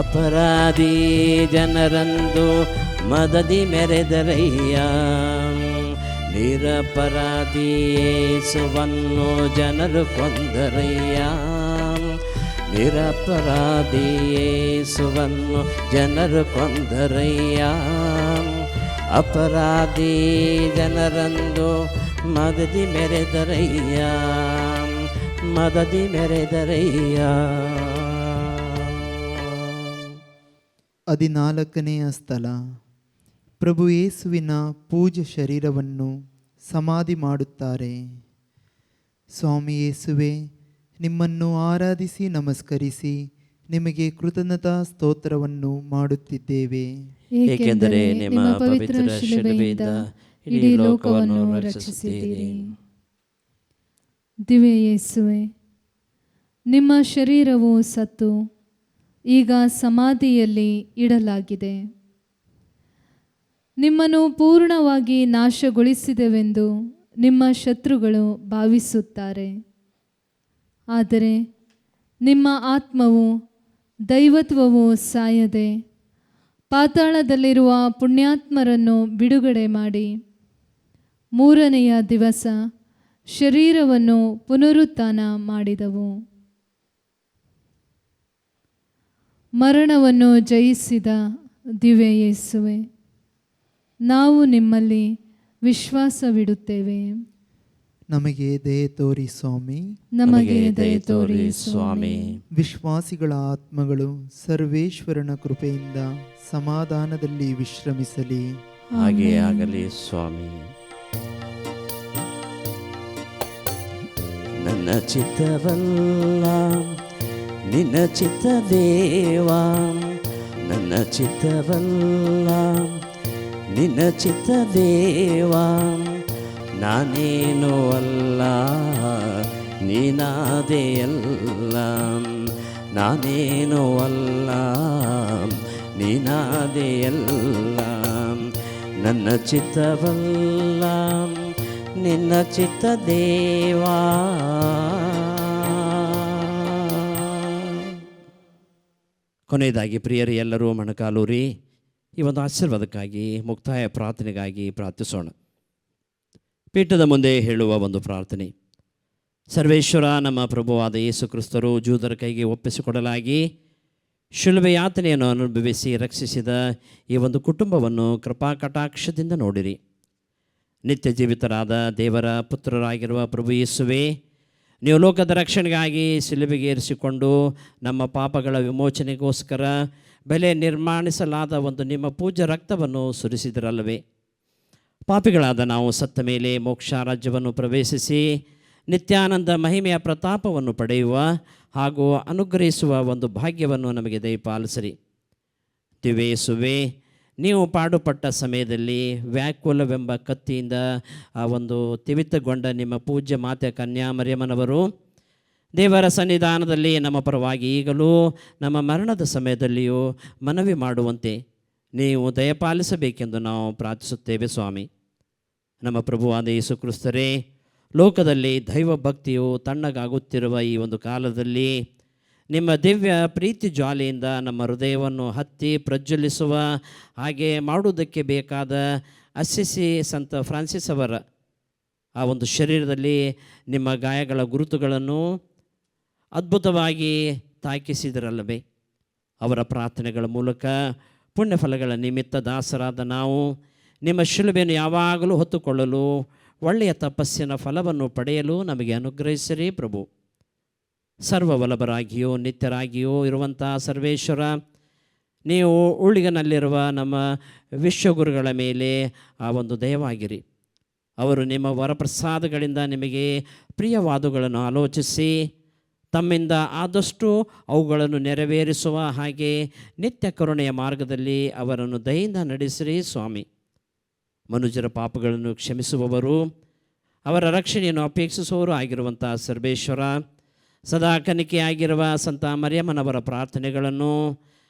ಅಪರಾಧಿ ಜನರಂದು ಮದದಿ ಮೆರೆದರಯ್ಯ. ನಿರಪರಾಧಿ ಯೇಸುವನ್ನು ಜನರು ಕೊಂದರಯ್ಯ, ನಿರಪರಾಧಿ ಯೇಸುವನ್ನು ಜನರು ಕೊಂದರಯ್ಯ, ಅಪರಾಧಿ ಜನರಂದು ಮದದಿ ಮೆರೆದರಯ್ಯ, ಮದದಿ ಮೆರೆದರಯ್ಯ. 14ನೆಯ ಸ್ಥಳ, ಪ್ರಭು ಯೇಸುವಿನ ಪೂಜ್ಯ ಶರೀರವನ್ನು ಸಮಾಧಿ ಮಾಡುತ್ತಾರೆ. ಸ್ವಾಮಿ ಯೇಸುವೆ, ನಿಮ್ಮನ್ನು ಆರಾಧಿಸಿ ನಮಸ್ಕರಿಸಿ ನಿಮಗೆ ಕೃತಜ್ಞತಾ ಸ್ತೋತ್ರವನ್ನು ಮಾಡುತ್ತಿದ್ದೇವೆ. ಏಕೆಂದರೆ ನಿಮ್ಮ ಪವಿತ್ರ ಶಿಲುಬೆಯಿಂದ ಇಡೀ ಲೋಕವನ್ನು ರಕ್ಷಿಸಿದ್ದೀರಿ. ದಿವ್ಯ ಯೇಸುವೆ, ನಿಮ್ಮ ಶರೀರವು ಸತ್ತು ಈಗ ಸಮಾಧಿಯಲ್ಲಿ ಇಡಲಾಗಿದೆ. ನಿಮ್ಮನ್ನು ಪೂರ್ಣವಾಗಿ ನಾಶಗೊಳಿಸಿದೆವೆಂದು ನಿಮ್ಮ ಶತ್ರುಗಳು ಭಾವಿಸುತ್ತಾರೆ. ಆದರೆ ನಿಮ್ಮ ಆತ್ಮವು ದೈವತ್ವವು ಸಾಯದೆ ಪಾತಾಳದಲ್ಲಿರುವ ಪುಣ್ಯಾತ್ಮರನ್ನು ಬಿಡುಗಡೆ ಮಾಡಿ 3ನೆಯ ದಿವಸ ಶರೀರವನ್ನು ಪುನರುತ್ಥಾನ ಮಾಡಿದವು. ಮರಣವನ್ನು ಜಯಿಸಿದ ದಿವ್ಯ ಯೇಸುವೆ, ನಾವು ನಿಮ್ಮಲ್ಲಿ ವಿಶ್ವಾಸವಿಡುತ್ತೇವೆ. ನಮಗೆ ದಯೆ ತೋರಿ ಸ್ವಾಮಿ. ನಮಗೆ ದಯೆ ತೋರಿ ಸ್ವಾಮಿ. ವಿಶ್ವಾಸಿಗಳ ಆತ್ಮಗಳು ಸರ್ವೇಶ್ವರನ ಕೃಪೆಯಿಂದ ಸಮಾಧಾನದಲ್ಲಿ ವಿಶ್ರಮಿಸಲಿ. ಹಾಗೆ ಆಗಲಿ ಸ್ವಾಮಿ. ನನ್ನ ಚಿತ್ತವಲ್ಲ ನಿನ್ನ ಚಿತ್ತ ದೇವಾ, ನನ್ನ ಚಿತ್ತವಲ್ಲ ನಿನ್ನ ಚಿತ್ತ ದೇವಾ. ನಾನೇನೂ ಅಲ್ಲ ನೀನಾದೆಯಲ್ಲ, ನಾನೇನೂ ಅಲ್ಲ ನೀನಾದೆಯಲ್ಲ. ನನ್ನ ಚಿತ್ತವಲ್ಲ ನಿನ್ನ ಚಿತ್ತ ದೇವಾ. ಕೊನೆಯದಾಗಿ ಪ್ರಿಯರು ಎಲ್ಲರೂ ಮೊಣಕಾಲೂರಿ ಈ ಒಂದು ಆಶೀರ್ವಾದಕ್ಕಾಗಿ ಮುಕ್ತಾಯ ಪ್ರಾರ್ಥನೆಗಾಗಿ ಪ್ರಾರ್ಥಿಸೋಣ. ಪೀಠದ ಮುಂದೆ ಹೇಳುವ ಒಂದು ಪ್ರಾರ್ಥನೆ. ಸರ್ವೇಶ್ವರ, ನಮ್ಮ ಪ್ರಭುವಾದ ಯೇಸು ಕ್ರಿಸ್ತರು ಜೂದರ ಕೈಗೆ ಒಪ್ಪಿಸಿಕೊಡಲಾಗಿ ಶಿಲುಬೆ ಯಾತನೆಯನ್ನು ಅನುಭವಿಸಿ ರಕ್ಷಿಸಿದ ಈ ಒಂದು ಕುಟುಂಬವನ್ನು ಕೃಪಾ ಕಟಾಕ್ಷದಿಂದ ನೋಡಿರಿ. ನಿತ್ಯ ಜೀವಿತರಾದ ದೇವರ ಪುತ್ರರಾಗಿರುವ ಪ್ರಭು ಯೇಸುವೇ, ನೀವು ಲೋಕದ ರಕ್ಷಣೆಗಾಗಿ ಶಿಲುಬೆಗೆ ಏರಿಸಿಕೊಂಡು ನಮ್ಮ ಪಾಪಗಳ ವಿಮೋಚನೆಗೋಸ್ಕರ ಬೆಲೆ ನಿರ್ಮಾಣಿಸಲಾದ ಒಂದು ನಿಮ್ಮ ಪೂಜ್ಯ ರಕ್ತವನ್ನು ಸುರಿಸಿದರಲ್ಲವೇ. ಪಾಪಿಗಳಾದ ನಾವು ಸತ್ತ ಮೇಲೆ ಮೋಕ್ಷ ರಾಜ್ಯವನ್ನು ಪ್ರವೇಶಿಸಿ ನಿತ್ಯಾನಂದ ಮಹಿಮೆಯ ಪ್ರತಾಪವನ್ನು ಪಡೆಯುವ ಹಾಗೂ ಅನುಗ್ರಹಿಸುವ ಒಂದು ಭಾಗ್ಯವನ್ನು ನಮಗೆ ದಯಪಾಲಿಸಿರಿ. ದಿವ್ಯ ಯೇಸುವೇ, ನೀವು ಪಾಡುಪಟ್ಟ ಸಮಯದಲ್ಲಿ ವ್ಯಾಕುಲವೆಂಬ ಕತ್ತಿಯಿಂದ ಆ ಒಂದು ತಿವಿತಗೊಂಡ ನಿಮ್ಮ ಪೂಜ್ಯ ಮಾತೆ ಕನ್ಯಾ ಮರಿಯಮ್ಮನವರು ದೇವರ ಸನ್ನಿಧಾನದಲ್ಲಿ ನಮ್ಮ ಪರವಾಗಿ ಈಗಲೂ ನಮ್ಮ ಮರಣದ ಸಮಯದಲ್ಲಿಯೂ ಮನವಿ ಮಾಡುವಂತೆ ನೀವು ದಯಪಾಲಿಸಬೇಕೆಂದು ನಾವು ಪ್ರಾರ್ಥಿಸುತ್ತೇವೆ ಸ್ವಾಮಿ. ನಮ್ಮ ಪ್ರಭುವಾದ ಯೇಸು ಕ್ರಿಸ್ತರೇ, ಲೋಕದಲ್ಲಿ ದೈವ ಭಕ್ತಿಯು ತಣ್ಣಗಾಗುತ್ತಿರುವ ಈ ಒಂದು ಕಾಲದಲ್ಲಿ ನಿಮ್ಮ ದಿವ್ಯ ಪ್ರೀತಿ ಜ್ವಾಲೆಯಿಂದ ನಮ್ಮ ಹೃದಯವನ್ನು ಹತ್ತಿ ಪ್ರಜ್ವಲಿಸುವ ಹಾಗೆ ಮಾಡುವುದಕ್ಕೆ ಬೇಕಾದ ಅಸ್ಸಿಸಿ ಸಂತ ಫ್ರಾನ್ಸಿಸ್ ಅವರ ಆ ಒಂದು ಶರೀರದಲ್ಲಿ ನಿಮ್ಮ ಗಾಯಗಳ ಗುರುತುಗಳನ್ನು ಅದ್ಭುತವಾಗಿ ತಾಕಿಸಿದರಲ್ಲವೇ. ಅವರ ಪ್ರಾರ್ಥನೆಗಳ ಮೂಲಕ ಪುಣ್ಯಫಲಗಳ ನಿಮಿತ್ತ ದಾಸರಾದ ನಾವು ನಿಮ್ಮ ಶಿಲುಬೆಯನ್ನು ಯಾವಾಗಲೂ ಹೊತ್ತುಕೊಳ್ಳಲು ಒಳ್ಳೆಯ ತಪಸ್ಸಿನ ಫಲವನ್ನು ಪಡೆಯಲು ನಮಗೆ ಅನುಗ್ರಹಿಸಿರಿ ಪ್ರಭು. ಸರ್ವವಲ್ಲಭರಾಗಿಯೋ ನಿತ್ಯರಾಗಿಯೋ ಇರುವಂಥ ಸರ್ವೇಶ್ವರ, ನೀವು ಉಳ್ಳಿಗನಲ್ಲಿರುವ ನಮ್ಮ ವಿಶ್ವಗುರುಗಳ ಮೇಲೆ ಆ ಒಂದು ದಯವಾಗಿರಿ. ಅವರು ನಿಮ್ಮ ವರಪ್ರಸಾದಗಳಿಂದ ನಿಮಗೆ ಪ್ರಿಯವಾದಗಳನ್ನು ಆಲೋಚಿಸಿ ತಮ್ಮಿಂದ ಆದಷ್ಟು ಅವುಗಳನ್ನು ನೆರವೇರಿಸುವ ಹಾಗೆ ನಿತ್ಯ ಕರುಣೆಯ ಮಾರ್ಗದಲ್ಲಿ ಅವರನ್ನು ದಯೆಯಿಂದ ನಡೆಸಿರಿ ಸ್ವಾಮಿ. ಮನುಜರ ಪಾಪಗಳನ್ನು ಕ್ಷಮಿಸುವವರು, ಅವರ ರಕ್ಷಣೆಯನ್ನು ಅಪೇಕ್ಷಿಸುವವರು ಆಗಿರುವಂಥ ಸರ್ವೇಶ್ವರ, ಸದಾ ಕನಿಕೆಯಾಗಿರುವ ಸಂತ ಮರಿಯಮ್ಮನವರ ಪ್ರಾರ್ಥನೆಗಳನ್ನು,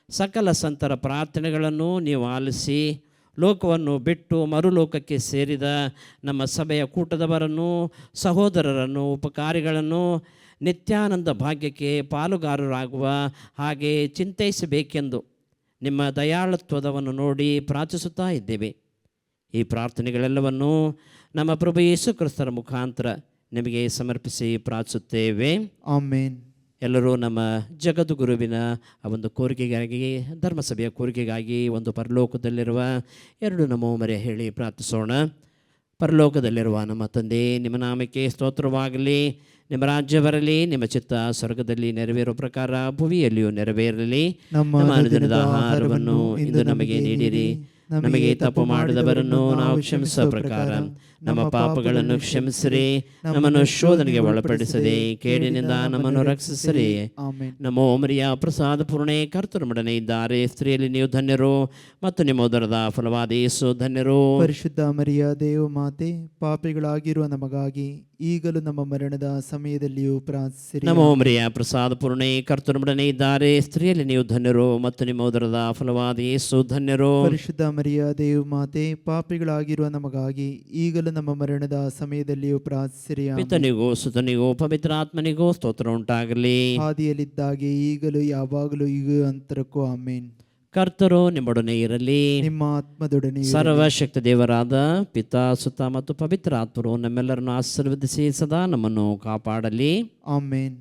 ಸಕಲ ಸಂತರ ಪ್ರಾರ್ಥನೆಗಳನ್ನು ನೀವು ಆಲಿಸಿ ಲೋಕವನ್ನು ಬಿಟ್ಟು ಮರುಲೋಕಕ್ಕೆ ಸೇರಿದ ನಮ್ಮ ಸಭೆಯ ಕೂಟದವರನ್ನು, ಸಹೋದರರನ್ನು, ಉಪಕಾರಿಗಳನ್ನು ನಿತ್ಯಾನಂದ ಭಾಗ್ಯಕ್ಕೆ ಪಾಲುಗಾರರಾಗುವ ಹಾಗೆ ಚಿಂತಿಸಬೇಕೆಂದು ನಿಮ್ಮ ದಯಾಳತ್ವದವನ್ನು ನೋಡಿ ಪ್ರಾರ್ಥಿಸುತ್ತಾ ಇದ್ದೇವೆ. ಈ ಪ್ರಾರ್ಥನೆಗಳೆಲ್ಲವನ್ನು ನಮ್ಮ ಪ್ರಭು ಯೇಸು ಕ್ರಿಸ್ತರ ಮುಖಾಂತರ ನಿಮಗೆ ಸಮರ್ಪಿಸಿ ಪ್ರಾರ್ಥಿಸುತ್ತೇವೆ. ಆಮೇನ್. ಎಲ್ಲರೂ ನಮ್ಮ ಜಗದ್ಗುರುವಿನ ಆ ಒಂದು ಕೋರಿಕೆಗಾಗಿ, ಧರ್ಮಸಭೆಯ ಕೋರಿಕೆಗಾಗಿ ಒಂದು ಪರಲೋಕದಲ್ಲಿರುವ 2 ನಮೋ ಮರೆ ಹೇಳಿ ಪ್ರಾರ್ಥಿಸೋಣ. ಪರಲೋಕದಲ್ಲಿರುವ ನಮ್ಮ ತಂದೆ, ನಿಮ್ಮ ನಾಮಕ್ಕೆ ಸ್ತೋತ್ರವಾಗಲಿ. ನಿಮ್ಮ ರಾಜ್ಯ ಬರಲಿ. ನಿಮ್ಮ ಚಿತ್ತ ಸ್ವರ್ಗದಲ್ಲಿ ನೆರವೇರುವ ಪ್ರಕಾರ ಭುವಿಯಲ್ಲಿಯೂ ನೆರವೇರಲಿ. ನಮ್ಮ ಅನುದಿನದ ಆಹಾರವನ್ನು ಇಂದು ನಮಗೆ ನೀಡಿರಿ. ನಮಗೆ ತಪ್ಪು ಮಾಡಿದವರನ್ನು ನಾವು ಕ್ಷಮಿಸುವ ಪ್ರಕಾರ ನಮ್ಮ ಪಾಪಗಳನ್ನು ಕ್ಷಮಿಸಿರಿ. ನಮ್ಮನ್ನು ಶೋಧನೆಗೆ ಒಳಪಡಿಸದೆ ಕೇಡಿನಿಂದ ನಮ್ಮನ್ನು ರಕ್ಷಿಸಿರಿ. ನಮೋ ಮರಿಯ ಪ್ರಸಾದ ಪೂರ್ಣೆ, ಕರ್ತೃಮಡನೆ ಇದ್ದಾರೆ. ಸ್ತ್ರೀಯಲ್ಲಿ ನೀವು ಧನ್ಯರು ಮತ್ತು ನಿಮ್ಮ ಉದರದ ಫಲವಾದ ಯೇಸು ಧನ್ಯರು. ಪರಿಶುದ್ಧ ಮರಿಯ ದೇವ ಮಾತೆ, ಪಾಪಿಗಳಾಗಿರುವ ನಮಗಾಗಿ ಈಗಲೂ ನಮ್ಮ ಮರಣದ ಸಮಯದಲ್ಲಿಯೂ ಪ್ರಾರ್ಥಿಸಿರಿ. ನಮೋ ಮರಿಯ ಪ್ರಸಾದ ಪೂರ್ಣೆ, ಕರ್ತೃಮಡನೆ ಇದ್ದಾರೆ. ಸ್ತ್ರೀಯಲ್ಲಿ ನೀವು ಧನ್ಯರು ಮತ್ತು ನಿಮ್ಮ ಉದರದ ಫಲವಾದ ಯೇಸು ಧನ್ಯರು. ಪರಿಶುದ್ಧ ಮರಿಯ ದೇವ ಮಾತೆ, ಪಾಪಿಗಳಾಗಿರುವ ನಮಗಾಗಿ ಈಗಲೂ ನಮ್ಮ ಮರಣದ ಸಮಯದಲ್ಲಿಯೂ ಪ್ರಾರ್ಥಿಸಿರಿ. ಪಿತನಿಗೂ ಸುತನಿಗೂ ಪವಿತ್ರಾತ್ಮನಿಗೂ ಸ್ತೋತ್ರ ಉಂಟಾಗಲಿ. ಆದಿಯಲ್ಲಿದ್ದಾಗೆ ಈಗಲೂ ಯಾವಾಗಲೂ ಈಗ ಅಂತರಕ್ಕೂ ಆಮೇನ್. ಕರ್ತರು ನಿಮ್ಮೊಡನೆ ಇರಲಿ, ನಿಮ್ಮ ಆತ್ಮದೊಡನೆ. ಸರ್ವಶಕ್ತ ದೇವರಾದ ಪಿತಾ, ಸುತ ಮತ್ತು ಪವಿತ್ರ ಆತ್ಮರು ನಮ್ಮೆಲ್ಲರನ್ನು ಆಶೀರ್ವದಿಸಿ ಸದಾ ನಮ್ಮನ್ನು ಕಾಪಾಡಲಿ. ಆಮೇನ್.